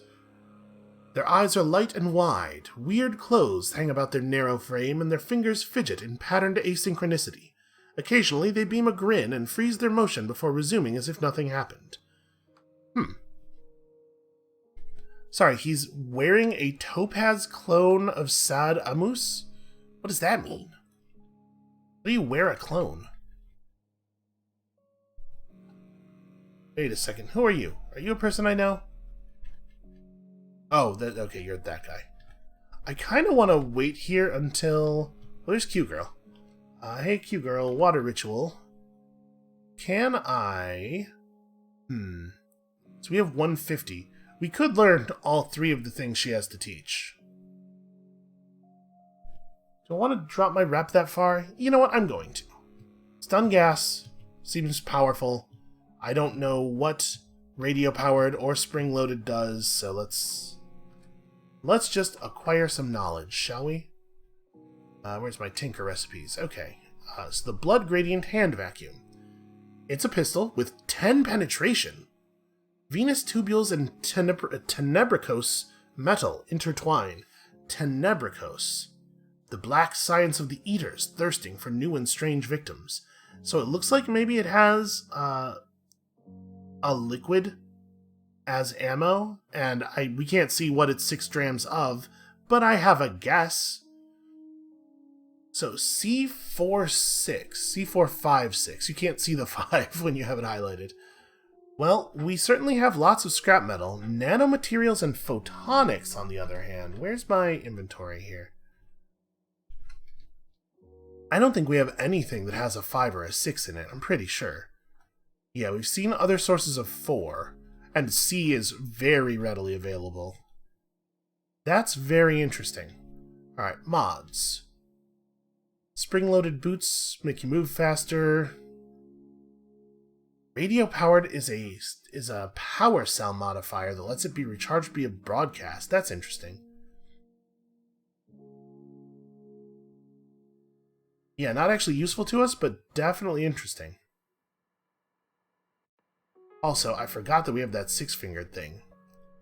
Their eyes are light and wide, weird clothes hang about their narrow frame, and their fingers fidget in patterned asynchronicity. Occasionally they beam a grin and freeze their motion before resuming as if nothing happened. Sorry, he's wearing a topaz clone of Sad Amus? What does that mean? How do you wear a clone? Wait a second, who are you? Are you a person I know? Oh, okay, you're that guy. I kind of want to wait here until... Oh, there's Q-Girl. Hey, Q-Girl, water ritual. Can I... So we have 150. We could learn all 3 of the things she has to teach. Do I want to drop my rep that far? You know what? I'm going to. Stun gas seems powerful. I don't know what radio-powered or spring-loaded does, so let's just acquire some knowledge, shall we? Where's my tinker recipes? Okay. So the blood gradient hand vacuum. It's a pistol with 10 penetration. Venus tubules and tenebricose metal intertwine. Tenebricose. The black science of the eaters thirsting for new and strange victims. So it looks like maybe it has a liquid as ammo, and we can't see what it's 6 grams of, but I have a guess. So C456. You can't see the 5 when you have it highlighted. Well, we certainly have lots of scrap metal. Nanomaterials and photonics, on the other hand. Where's my inventory here? I don't think we have anything that has a 5 or a 6 in it, I'm pretty sure. Yeah, we've seen other sources of 4, and C is very readily available. That's very interesting. Alright, mods. Spring-loaded boots make you move faster. Radio-powered is a power cell modifier that lets it be recharged via broadcast. That's interesting. Yeah, not actually useful to us, but definitely interesting. Also, I forgot that we have that 6-fingered thing.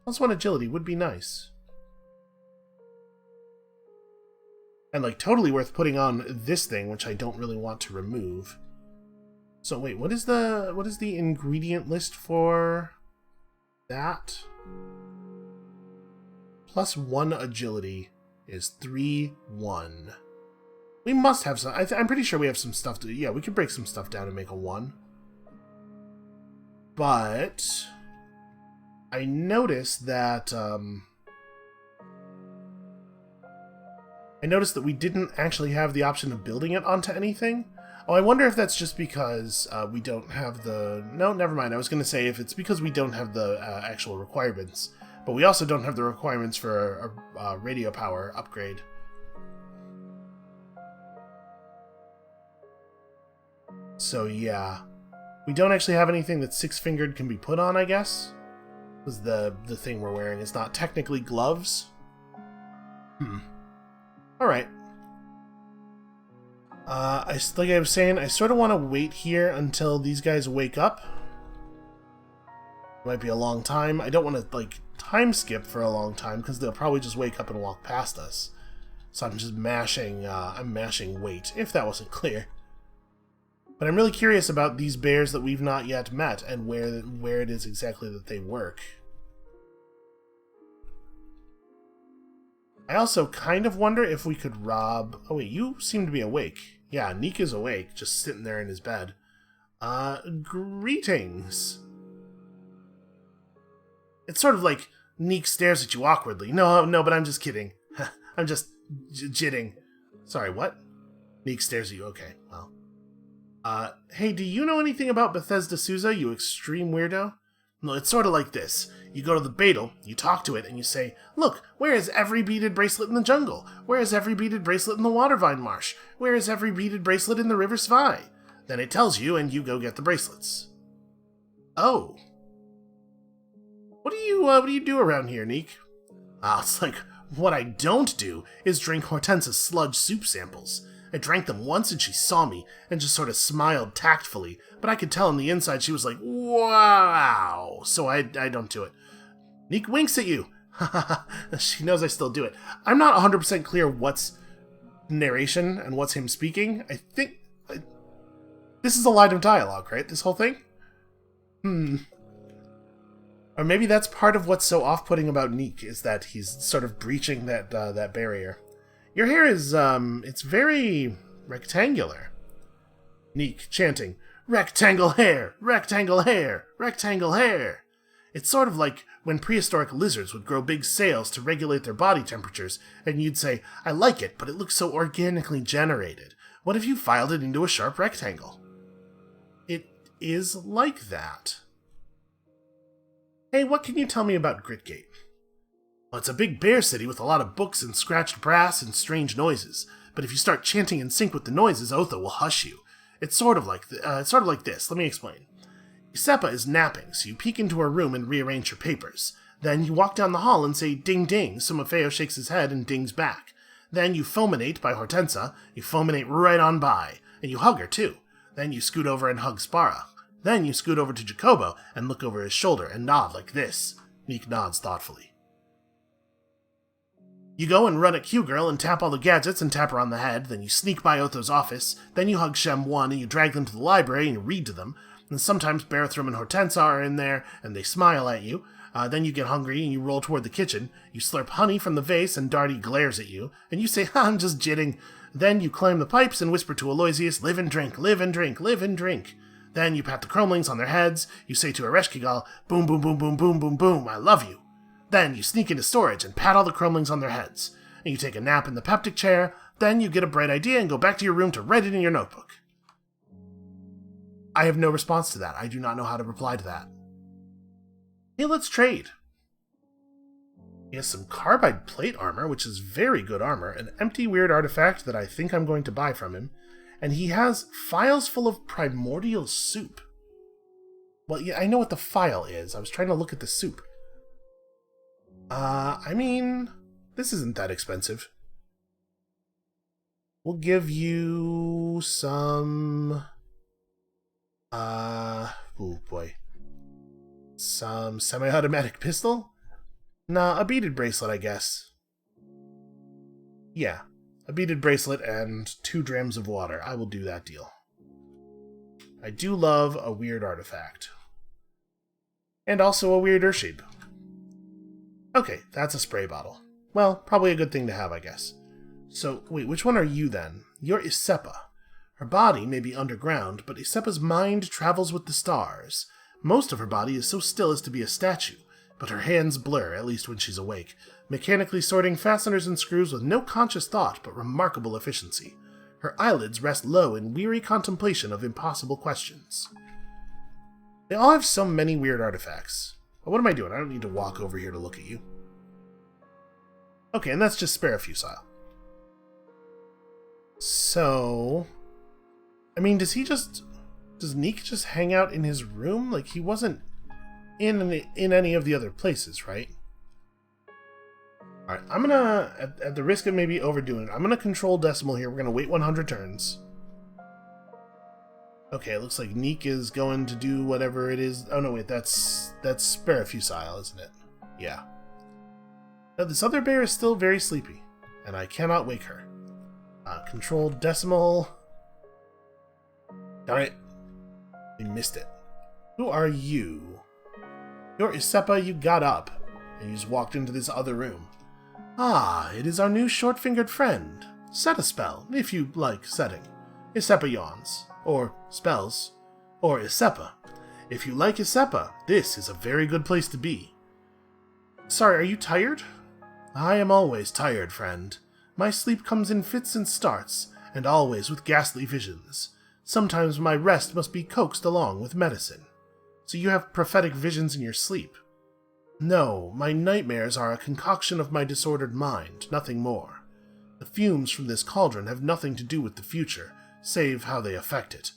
+1 agility would be nice. And, like, totally worth putting on this thing, which I don't really want to remove. So, wait, what is the ingredient list for that? +1 agility is 3-1. We must have some... I'm pretty sure we have some stuff to... Yeah, we could break some stuff down and make a 1. But... I noticed that, I noticed that we didn't actually have the option of building it onto anything. Oh, I wonder if that's just because we don't have the... No, never mind. I was going to say if it's because we don't have the actual requirements. But we also don't have the requirements for a radio power upgrade. So, yeah. We don't actually have anything that 6-fingered can be put on, I guess. Because the thing we're wearing is not technically gloves. Alright. Like I was saying, I sort of want to wait here until these guys wake up. It might be a long time. I don't want to, like, time skip for a long time, because they'll probably just wake up and walk past us. So I'm just mashing, I'm mashing wait, if that wasn't clear. But I'm really curious about these bears that we've not yet met, and where it is exactly that they work. I also kind of wonder if we could rob... Oh wait, you seem to be awake. Yeah, Neek is awake, just sitting there in his bed. Greetings. It's sort of like Neek stares at you awkwardly. No, but I'm just kidding. I'm just jitting. Sorry, what? Neek stares at you, okay, well. Hey, do you know anything about Bethesda Souza, you extreme weirdo? No, it's sort of like this. You go to the Beetle, you talk to it, and you say, "Look, where is every beaded bracelet in the jungle? Where is every beaded bracelet in the Watervine Marsh? Where is every beaded bracelet in the River Svai?" Then it tells you, and you go get the bracelets. Oh. What do you do around here, Neek? It's like, what I don't do is drink Hortense's sludge soup samples. I drank them once and she saw me, and just sort of smiled tactfully, but I could tell on the inside she was like, wow, so I don't do it. Neek winks at you. She knows I still do it. I'm not 100% clear what's narration and what's him speaking. I think this is a line of dialogue, right? This whole thing? Or maybe that's part of what's so off-putting about Neek, is that he's sort of breaching that barrier. Your hair is, it's very rectangular. Neek chanting, "Rectangle hair! Rectangle hair! Rectangle hair!" It's sort of like when prehistoric lizards would grow big sails to regulate their body temperatures, and you'd say, "I like it, but it looks so organically generated. What if you filed it into a sharp rectangle?" It is like that. Hey, what can you tell me about Gritgate? Well, it's a big bear city with a lot of books and scratched brass and strange noises. But if you start chanting in sync with the noises, Otho will hush you. It's sort of like this. Let me explain. Isepa is napping, so you peek into her room and rearrange her papers. Then you walk down the hall and say ding ding, so Maffeo shakes his head and dings back. Then you fulminate by Hortensa, you fulminate right on by, and you hug her too. Then you scoot over and hug Spara. Then you scoot over to Jacobo and look over his shoulder and nod like this. Neek nods thoughtfully. You go and run at Q-Girl and tap all the gadgets and tap her on the head. Then you sneak by Otho's office. Then you hug Shem 1 and you drag them to the library and you read to them. And sometimes Barathrum and Hortensa are in there and they smile at you. Then you get hungry and you roll toward the kitchen. You slurp honey from the vase and Darty glares at you. And you say, I'm just jitting. Then you climb the pipes and whisper to Aloysius, live and drink, live and drink, live and drink. Then you pat the Chromlings on their heads. You say to Ereshkigal, boom, boom, boom, boom, boom, boom, boom, I love you. Then you sneak into storage and pat all the Chromlings on their heads. And you take a nap in the peptic chair. Then you get a bright idea and go back to your room to write it in your notebook. I have no response to that. I do not know how to reply to that. Hey, let's trade. He has some carbide plate armor, which is very good armor, an empty weird artifact that I think I'm going to buy from him, and he has files full of primordial soup. Well, yeah, I know what the file is. I was trying to look at the soup. I mean, this isn't that expensive. We'll give you some... oh boy. Some semi-automatic pistol? Nah, a beaded bracelet, I guess. Yeah, a beaded bracelet and 2 drams of water. I will do that deal. I do love a weird artifact. And also a weird Ursine. Okay, that's a spray bottle. Well, probably a good thing to have, I guess. So, wait, which one are you then? You're Isepa. Her body may be underground, but Isepa's mind travels with the stars. Most of her body is so still as to be a statue, but her hands blur, at least when she's awake, mechanically sorting fasteners and screws with no conscious thought but remarkable efficiency. Her eyelids rest low in weary contemplation of impossible questions. They all have so many weird artifacts. But what am I doing? I don't need to walk over here to look at you. Okay, and that's just spare fusile. So... I mean, does Neek just hang out in his room? Like, he wasn't in any of the other places, right? Alright, I'm gonna, at the risk of maybe overdoing it, I'm gonna control decimal here. We're gonna wait 100 turns. Okay, it looks like Neek is going to do whatever it is. Oh no, wait, that's Sparafusile, isn't it? Yeah. Now, this other bear is still very sleepy, and I cannot wake her. Controlled decimal. Darn it. We missed it. Who are you? You're Isepa, you got up, and you just walked into this other room. Ah, it is our new short-fingered friend. Set a spell, if you like setting. Isepa yawns. Or spells. Or Isepa. If you like Isepa, this is a very good place to be. Sorry, are you tired? I am always tired, friend. My sleep comes in fits and starts, and always with ghastly visions. Sometimes my rest must be coaxed along with medicine. So you have prophetic visions in your sleep? No, my nightmares are a concoction of my disordered mind, nothing more. The fumes from this cauldron have nothing to do with the future, save how they affect it.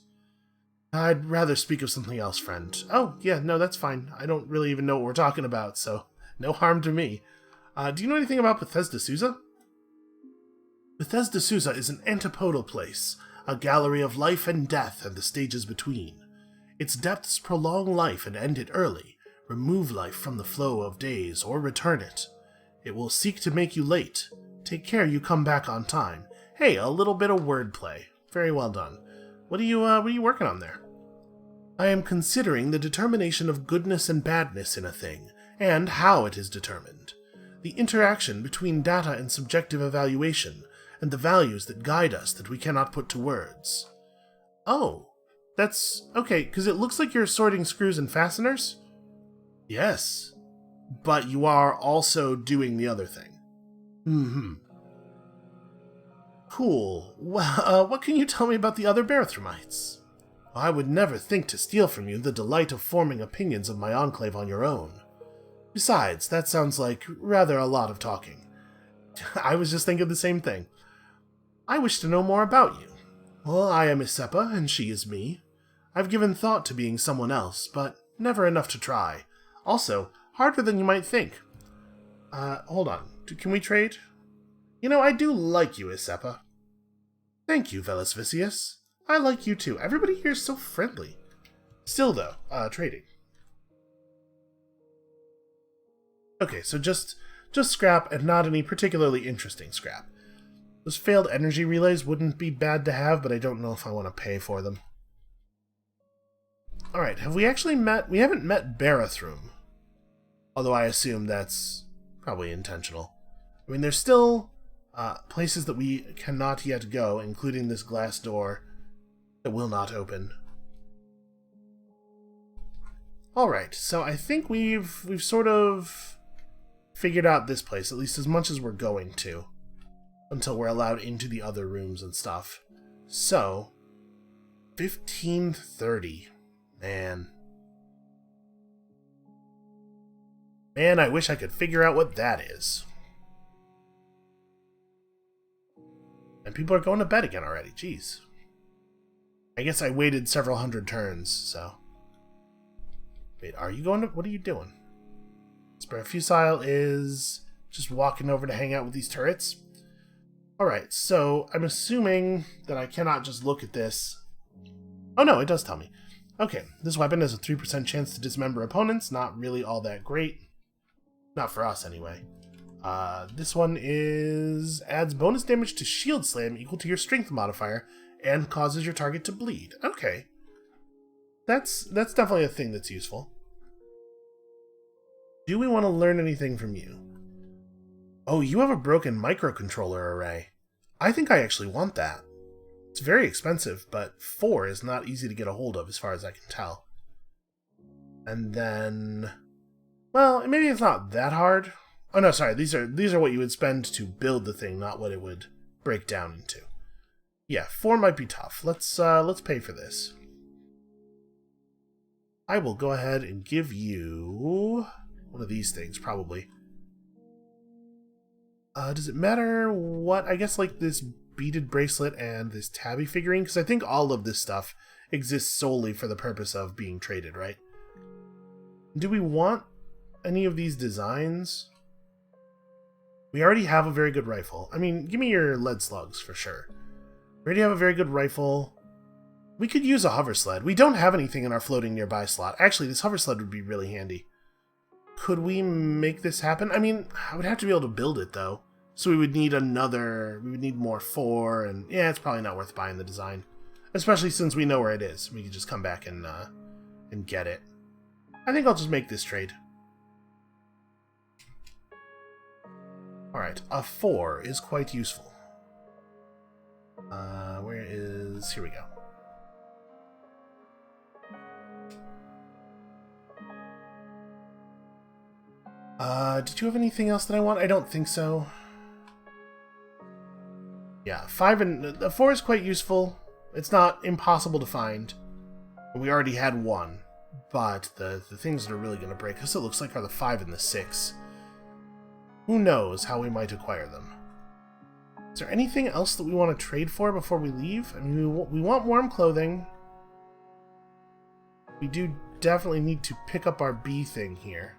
I'd rather speak of something else, friend. Oh, yeah, no, that's fine. I don't really even know what we're talking about, so no harm to me. Do you know anything about Bethesda Souza? Bethesda Souza is an antipodal place, a gallery of life and death and the stages between. Its depths prolong life and end it early, remove life from the flow of days, or return it. It will seek to make you late. Take care you come back on time. Hey, a little bit of wordplay. Very well done. What are you working on there? I am considering the determination of goodness and badness in a thing, and how it is determined. The interaction between data and subjective evaluation, and the values that guide us that we cannot put to words. Oh, that's okay, because it looks like you're sorting screws and fasteners? Yes, but you are also doing the other thing. Cool. Well, what can you tell me about the other Barathramites? I would never think to steal from you the delight of forming opinions of my enclave on your own. Besides, that sounds like rather a lot of talking. I was just thinking the same thing. I wish to know more about you. Well, I am Isepa, and she is me. I've given thought to being someone else, but never enough to try. Also, harder than you might think. Hold on. Can we trade? You know, I do like you, Isepa. Thank you, Velis Vicious. I like you too. Everybody here is so friendly. Still, though, trading. Okay, so just scrap, and not any particularly interesting scrap. Those failed energy relays wouldn't be bad to have, but I don't know if I want to pay for them. Alright, have we actually met? We haven't met Barathrum. Although I assume that's probably intentional. I mean, there's still places that we cannot yet go, including this glass door that will not open. Alright, so I think we've sort of figured out this place, at least as much as we're going to, until we're allowed into the other rooms and stuff. So, 1530. Man, I wish I could figure out what that is. And people are going to bed again already, jeez. I guess I waited several hundred turns, so... Wait, are you going to... What are you doing? Sparafusile is just walking over to hang out with these turrets. Alright, so I'm assuming that I cannot just look at this. Oh no, it does tell me. Okay, this weapon has a 3% chance to dismember opponents. Not really all that great. Not for us, anyway. This one adds bonus damage to shield slam equal to your strength modifier and causes your target to bleed. Okay. That's definitely a thing that's useful. Do we want to learn anything from you? Oh, you have a broken microcontroller array. I think I actually want that. It's very expensive, but 4 is not easy to get a hold of as far as I can tell. And then... Well, maybe it's not that hard. Oh no, sorry, these are what you would spend to build the thing, not what it would break down into. Yeah, 4 might be tough. Let's pay for this. I will go ahead and give you one of these things, probably. Does it matter what? I guess like this beaded bracelet and this tabby figurine, because I think all of this stuff exists solely for the purpose of being traded, right? Do we want any of these designs? We already have a very good rifle. I mean, give me your lead slugs for sure. We already have a very good rifle. We could use a hover sled. We don't have anything in our floating nearby slot. Actually, this hover sled would be really handy. Could we make this happen? I mean, I would have to be able to build it, though. So we would need more 4, and yeah, it's probably not worth buying the design. Especially since we know where it is. We could just come back and get it. I think I'll just make this trade. Alright, a 4 is quite useful. Here we go. Did you have anything else that I want? I don't think so. Yeah, 5 and 4 is quite useful. It's not impossible to find. We already had 1, but the things that are really going to break us, it looks like, are the 5 and the 6. Who knows how we might acquire them? Is there anything else that we want to trade for before we leave? I mean, we want warm clothing. We do definitely need to pick up our bee thing here.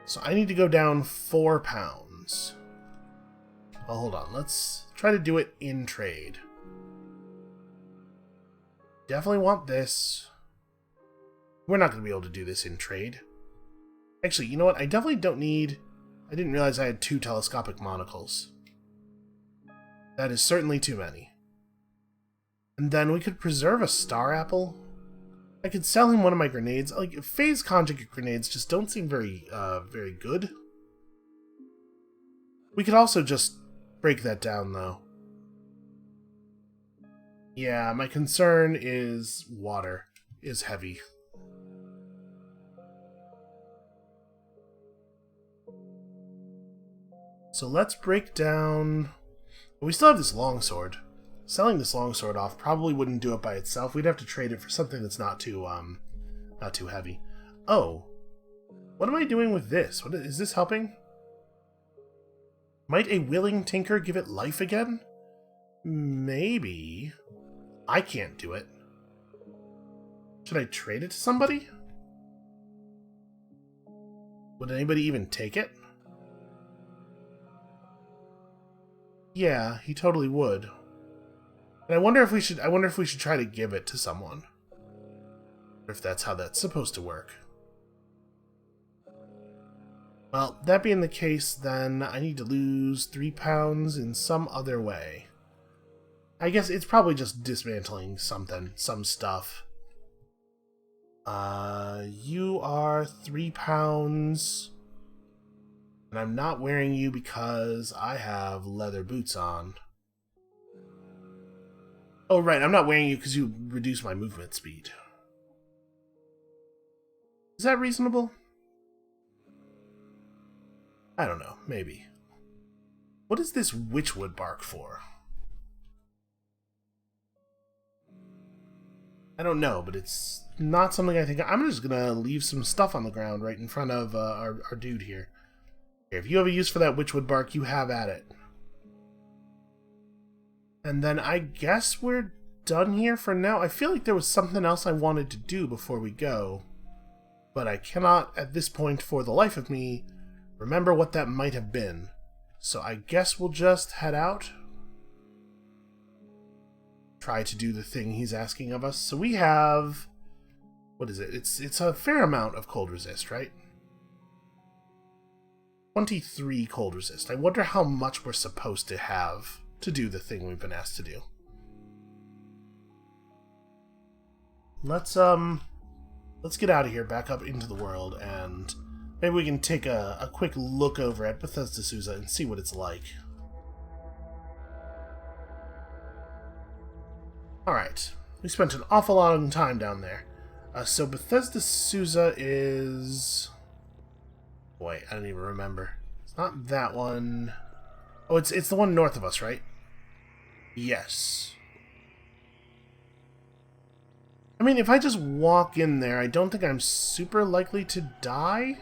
So I need to go down 4 pounds. Well, hold on. Let's try to do it in trade. Definitely want this. We're not going to be able to do this in trade. Actually, you know what? I definitely don't need... I didn't realize I had 2 telescopic monocles. That is certainly too many. And then we could preserve a star apple. I could sell him one of my grenades. Like, phase conjugate grenades just don't seem very good. We could also just break that down, though. Yeah, my concern is water is heavy. So let's break down... We still have this longsword. Selling this longsword off probably wouldn't do it by itself. We'd have to trade it for something that's not too heavy. Oh. What am I doing with this? What is this helping? Might a willing tinker give it life again? Maybe. I can't do it. Should I trade it to somebody? Would anybody even take it? Yeah, he totally would. And I wonder if we should try to give it to someone. Or if that's how that's supposed to work. Well, that being the case, then I need to lose 3 pounds in some other way. I guess it's probably just dismantling something, some stuff. You are 3 pounds. And I'm not wearing you because I have leather boots on. Oh, right, I'm not wearing you because you reduce my movement speed. Is that reasonable? I don't know, maybe. What is this witchwood bark for? I don't know, but it's not something I think... I'm just gonna leave some stuff on the ground right in front of our dude here. If you have a use for that witchwood bark, you have at it. And then I guess we're done here for now. I feel like there was something else I wanted to do before we go. But I cannot, at this point, for the life of me, remember what that might have been. So I guess we'll just head out. Try to do the thing he's asking of us. So we have... What is it? It's a fair amount of cold resist, right? 23 cold resist. I wonder how much we're supposed to have to do the thing we've been asked to do. Let's get out of here, back up into the world, and maybe we can take a quick look over at Bethesda Souza and see what it's like. Alright, we spent an awful long time down there. So Bethesda Souza is... Wait, I don't even remember. It's not that one. Oh, it's the one north of us, right? Yes. I mean, if I just walk in there, I don't think I'm super likely to die.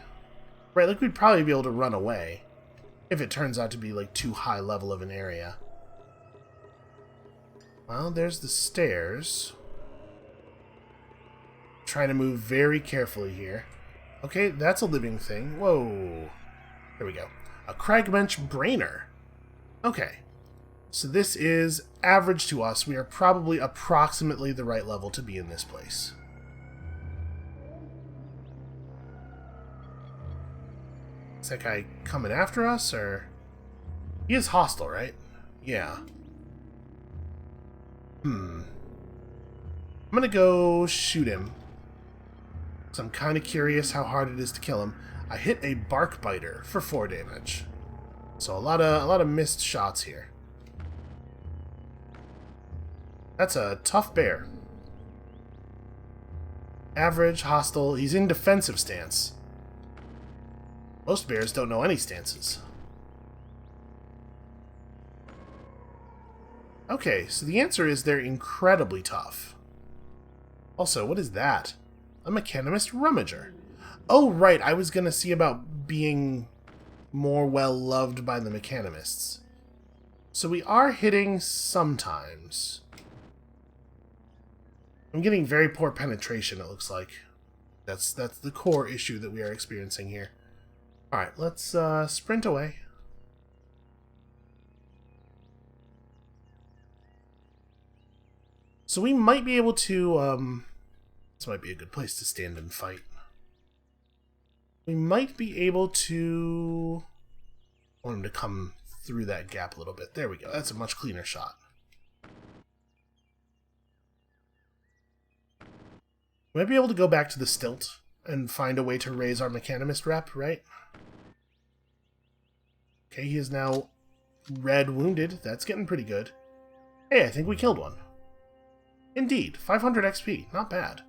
Right, like we'd probably be able to run away. If it turns out to be like too high level of an area. Well, there's the stairs. Trying to move very carefully here. Okay, that's a living thing. Whoa. There we go. A Cragmensch Brainer. Okay. So this is average to us. We are probably approximately the right level to be in this place. Is that guy coming after us, or... He is hostile, right? Yeah. I'm gonna go shoot him. Because I'm kind of curious how hard it is to kill him. I hit a bark biter for 4 damage. So a lot of missed shots here. That's a tough bear. Average, hostile. He's in defensive stance. Most bears don't know any stances. Okay, so the answer is they're incredibly tough. Also, what is that? A Mechanimist Rummager. Oh, right, I was gonna see about being more well-loved by the Mechanimists. So we are hitting sometimes. I'm getting very poor penetration, it looks like. That's the core issue that we are experiencing here. Alright, let's sprint away. So we might be able to, this might be a good place to stand and fight. we might be able to... I want him to come through that gap a little bit. There we go. That's a much cleaner shot. We might be able to go back to the stilt and find a way to raise our Mechanimist rep, right? Okay, he is now red wounded. That's getting pretty good. Hey, I think we killed one. Indeed, 500 XP. Not bad.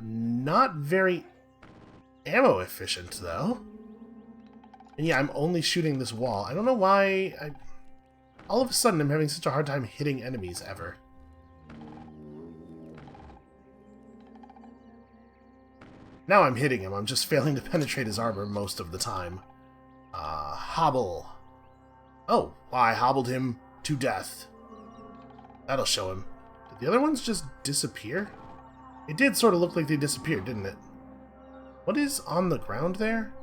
Not very ammo efficient, though. And yeah, I'm only shooting this wall. I don't know why all of a sudden I'm having such a hard time hitting enemies ever. Now I'm hitting him. I'm just failing to penetrate his armor most of the time. Hobble. Oh, well, I hobbled him to death. That'll show him. Did the other ones just disappear? It did sort of look like they disappeared, didn't it? What is on the ground there?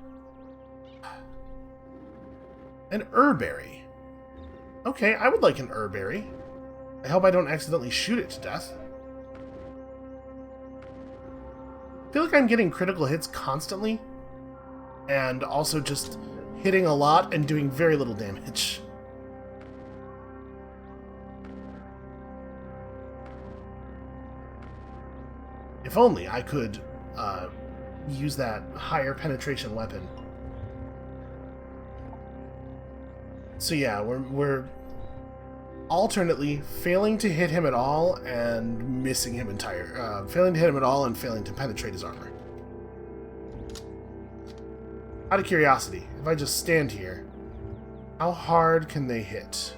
An herberry. Okay, I would like an herberry. I hope I don't accidentally shoot it to death. I feel like I'm getting critical hits constantly, and also just hitting a lot and doing very little damage. If only I could use that higher penetration weapon. So yeah, we're alternately failing to hit him at all and missing him failing to hit him at all and failing to penetrate his armor. Out of curiosity, if I just stand here, how hard can they hit?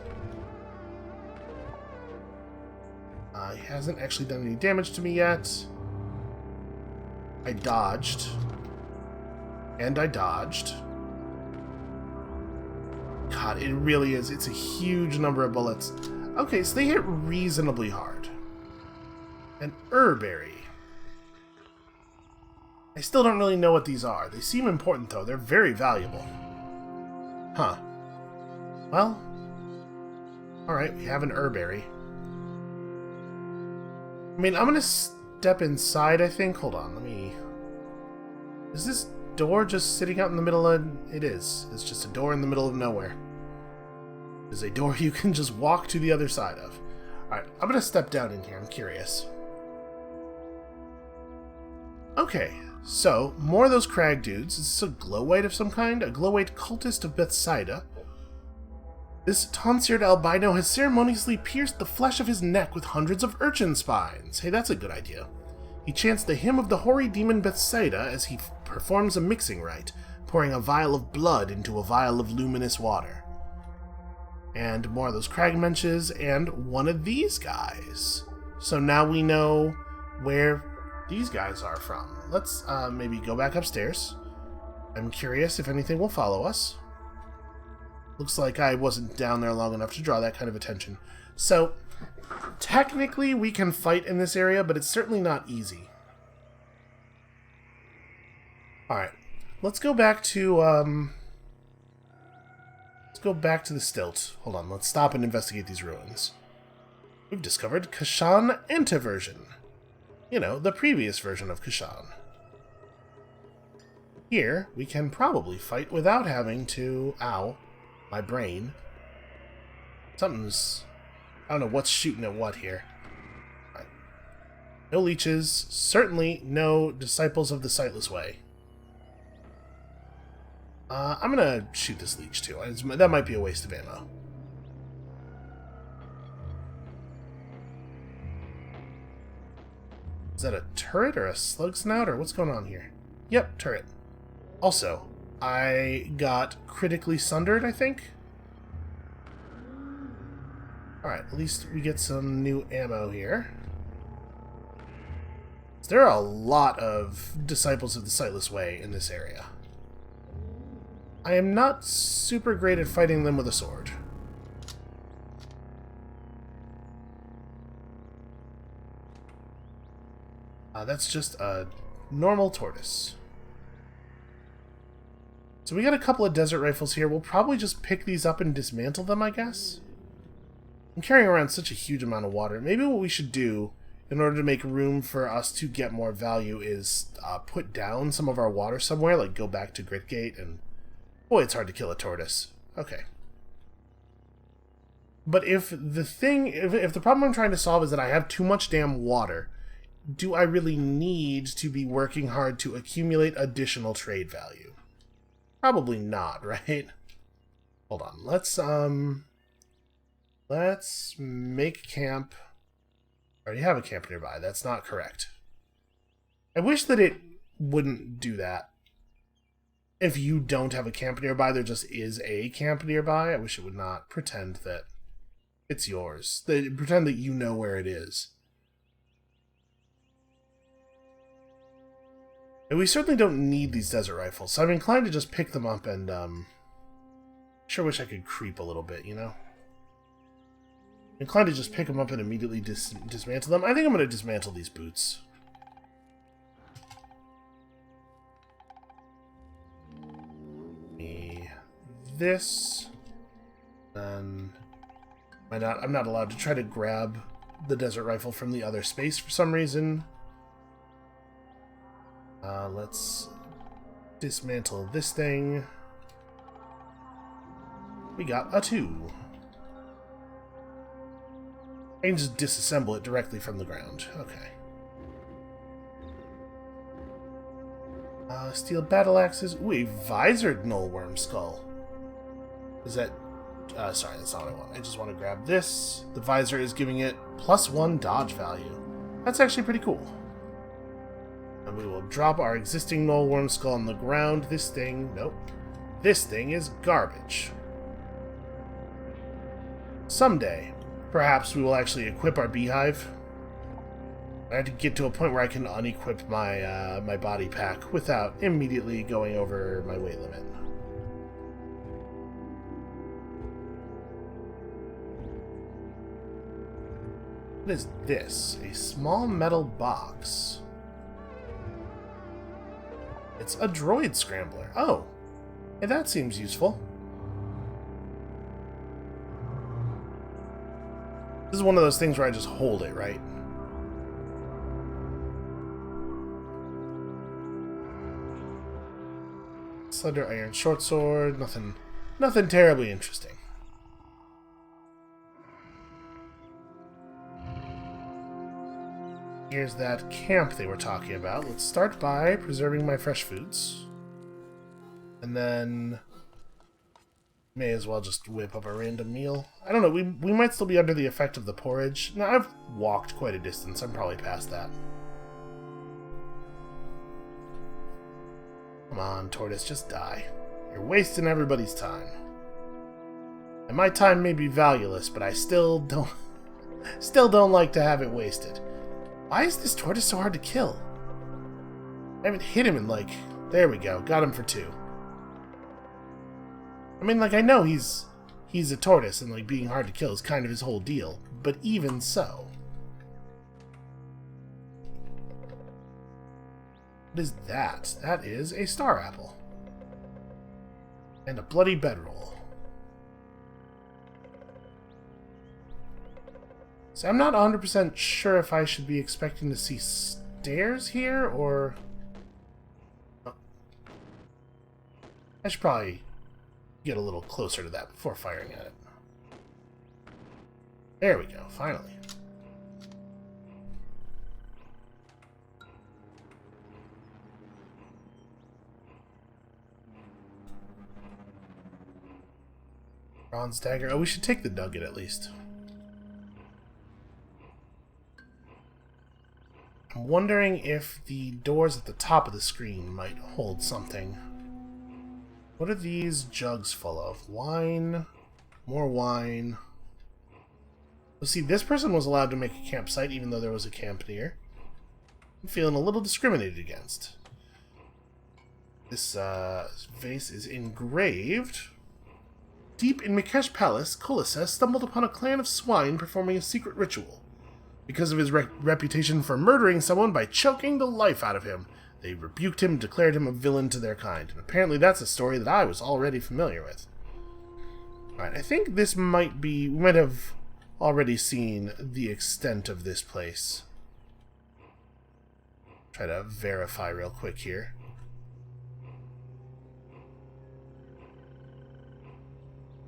He hasn't actually done any damage to me yet. I dodged. And I dodged. God, it really is. It's a huge number of bullets. Okay, so they hit reasonably hard. An herberry. I still don't really know what these are. They seem important, though. They're very valuable. Huh. Well. Alright, we have an herberry. I mean, I'm gonna step inside, I think. Hold on, let me... Is this door just sitting out in the middle of... It is. It's just a door in the middle of nowhere. It's a door you can just walk to the other side of. Alright, I'm gonna step down in here. I'm curious. Okay, so, more of those crag dudes. Is this a glowite of some kind? A glowite cultist of Bethsaida. This tonsured albino has ceremoniously pierced the flesh of his neck with hundreds of urchin spines. Hey, that's a good idea. He chants the hymn of the hoary demon Bethsaida as he performs a mixing rite, pouring a vial of blood into a vial of luminous water. And more of those cragmenches, and one of these guys. So now we know where these guys are from. Let's maybe go back upstairs. I'm curious if anything will follow us. Looks like I wasn't down there long enough to draw that kind of attention. So, technically we can fight in this area, but it's certainly not easy. Alright, let's go back to, let's go back to the stilt. Hold on, let's stop and investigate these ruins. We've discovered Kashan Antiversion. You know, the previous version of Kashan. Here, we can probably fight without having to... Ow. My brain. Something's... I don't know what's shooting at what here. Right. No leeches. Certainly no disciples of the Sightless Way. I'm gonna shoot this leech too. That might be a waste of ammo. Is that a turret or a slug snout or what's going on here? Yep, turret. Also, I got critically sundered, I think. Alright, at least we get some new ammo here. There are a lot of disciples of the Sightless Way in this area. I am not super great at fighting them with a sword. That's just a normal tortoise. So we got a couple of desert rifles here. We'll probably just pick these up and dismantle them, I guess. I'm carrying around such a huge amount of water. Maybe what we should do in order to make room for us to get more value, is put down some of our water somewhere, like go back to Gritgate, and boy, it's hard to kill a tortoise. Okay. But if the problem I'm trying to solve is that I have too much damn water, do I really need to be working hard to accumulate additional trade value? Probably not, right? Hold on. Let's make camp. I already have a camp nearby. That's not correct. I wish that it wouldn't do that. If you don't have a camp nearby, there just is a camp nearby. I wish it would not pretend that it's yours. Pretend that you know where it is. And we certainly don't need these desert rifles, so I'm inclined to just pick them up and, sure wish I could creep a little bit, you know? I'm inclined to just pick them up and immediately dismantle them. I think I'm going to dismantle these boots. This. Then I'm not allowed to try to grab the desert rifle from the other space for some reason. Let's dismantle this thing. We got a 2. I can just disassemble it directly from the ground. Okay. Steel battle axes. Ooh, a visored nullworm skull. Is that... sorry, that's not what I want. I just want to grab this. The visor is giving it +1 dodge value. That's actually pretty cool. And we will drop our existing nullworm skull on the ground. This thing... Nope. This thing is garbage. Someday, perhaps we will actually equip our beehive. I have to get to a point where I can unequip my my body pack without immediately going over my weight limit. What is this? A small metal box. It's a droid scrambler. Oh, hey, that seems useful. This is one of those things where I just hold it, right? Slender iron short sword, nothing terribly interesting. Here's that camp they were talking about. Let's start by preserving my fresh foods. And then may as well just whip up a random meal. I don't know, we might still be under the effect of the porridge. Now, I've walked quite a distance. I'm probably past that. Come on, tortoise, just die. You're wasting everybody's time. And my time may be valueless, but I still don't like to have it wasted. Why is this tortoise so hard to kill? I haven't hit him in like... There we go, got him for 2. I mean, like, I know he's a tortoise, and, like, being hard to kill is kind of his whole deal. But even so... What is that? That is a star apple. And a bloody bedroll. So I'm not 100% sure if I should be expecting to see stairs here, or... Oh. I should probably get a little closer to that before firing at it. There we go, finally. Bronze dagger. Oh, we should take the nugget at least. I'm wondering if the doors at the top of the screen might hold something. What are these jugs full of? Wine. More wine. Well, see, this person was allowed to make a campsite even though there was a camp near. I'm feeling a little discriminated against. This vase is engraved. Deep in Mikesh Palace, Colossal stumbled upon a clan of swine performing a secret ritual. Because of his reputation for murdering someone by choking the life out of him, they rebuked him and declared him a villain to their kind. And apparently that's a story that I was already familiar with. Alright, I think this might be... We might have already seen the extent of this place. Try to verify real quick here.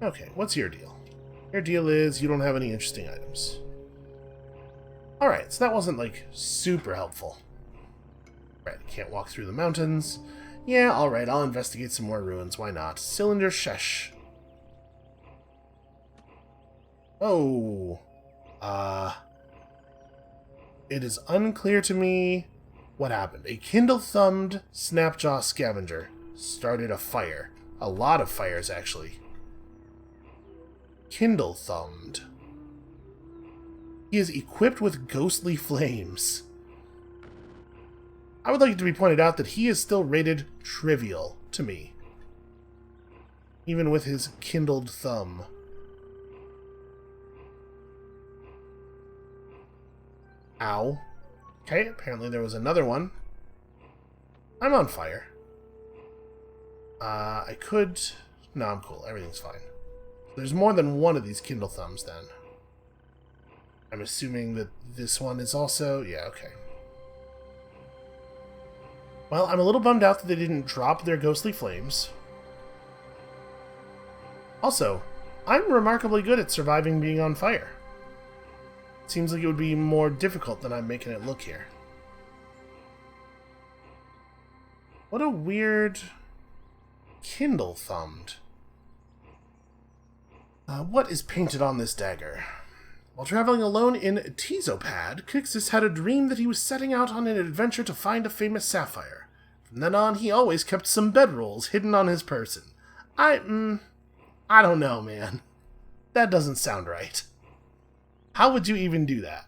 Okay, what's your deal? Your deal is you don't have any interesting items. Alright, so that wasn't, like, super helpful. Right, can't walk through the mountains. Yeah, alright, I'll investigate some more ruins, why not? Cylinder Shesh. Oh. It is unclear to me what happened. A kindle-thumbed Snapjaw scavenger started a fire. A lot of fires, actually. Kindle-thumbed. He is equipped with ghostly flames. I would like it to be pointed out that he is still rated trivial to me. Even with his kindled thumb. Ow. Okay, apparently there was another one. I'm on fire. I could... No, I'm cool. Everything's fine. There's more than one of these Kindle Thumbs, then. I'm assuming that this one is also... Yeah, okay. Well, I'm a little bummed out that they didn't drop their ghostly flames. Also, I'm remarkably good at surviving being on fire. Seems like it would be more difficult than I'm making it look here. What a weird... Kindle-thumbed. What is painted on this dagger? While traveling alone in Tezopad, Kixis had a dream that he was setting out on an adventure to find a famous sapphire. From then on, he always kept some bedrolls hidden on his person. I don't know, man. That doesn't sound right. How would you even do that?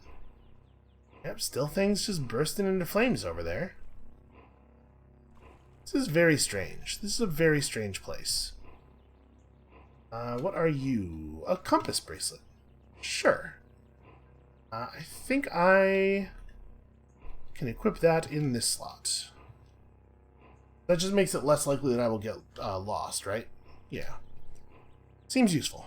Yep, still things just bursting into flames over there. This is very strange. This is a very strange place. What are you? A compass bracelet. Sure. I think I can equip that in this slot. That just makes it less likely that I will get lost, right? Yeah. Seems useful.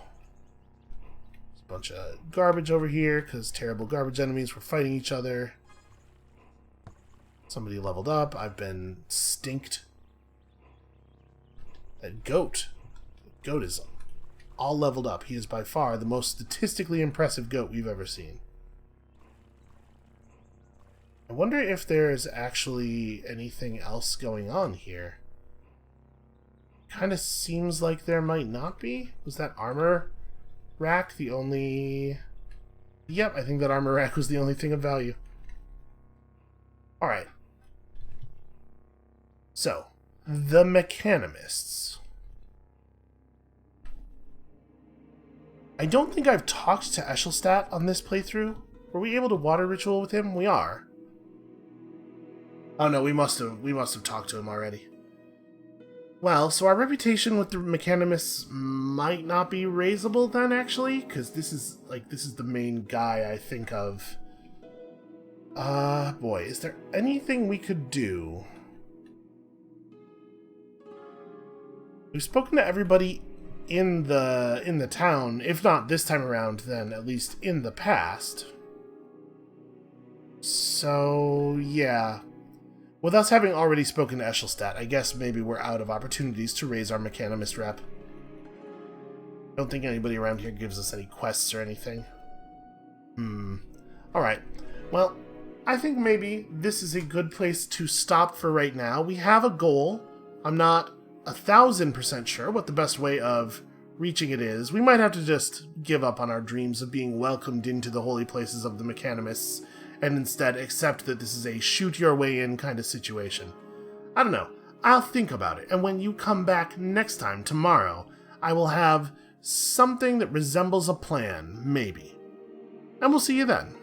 There's a bunch of garbage over here, because terrible garbage enemies were fighting each other. Somebody leveled up. I've been stinked. That goat. The goat is all leveled up. He is by far the most statistically impressive goat we've ever seen. I wonder if there's actually anything else going on here. Kind of seems like there might not be. Was that armor rack the only... Yep, I think that armor rack was the only thing of value. Alright. So, the Mechanimists. I don't think I've talked to Eshelstadt on this playthrough. Were we able to water ritual with him? We are. Oh no, we must have talked to him already. Well, so our reputation with the Mechanimists might not be raisable then, actually, because this is the main guy I think of. Boy, is there anything we could do? We've spoken to everybody in the town, if not this time around, then at least in the past. So, yeah. With us having already spoken to Eshelstadt, I guess maybe we're out of opportunities to raise our Mechanimist rep. Don't think anybody around here gives us any quests or anything. Alright. Well, I think maybe this is a good place to stop for right now. We have a goal. I'm not 1,000% sure what the best way of reaching it is. We might have to just give up on our dreams of being welcomed into the holy places of the Mechanimists and instead accept that this is a shoot-your-way-in kind of situation. I don't know. I'll think about it, and when you come back next time, tomorrow, I will have something that resembles a plan, maybe. And we'll see you then.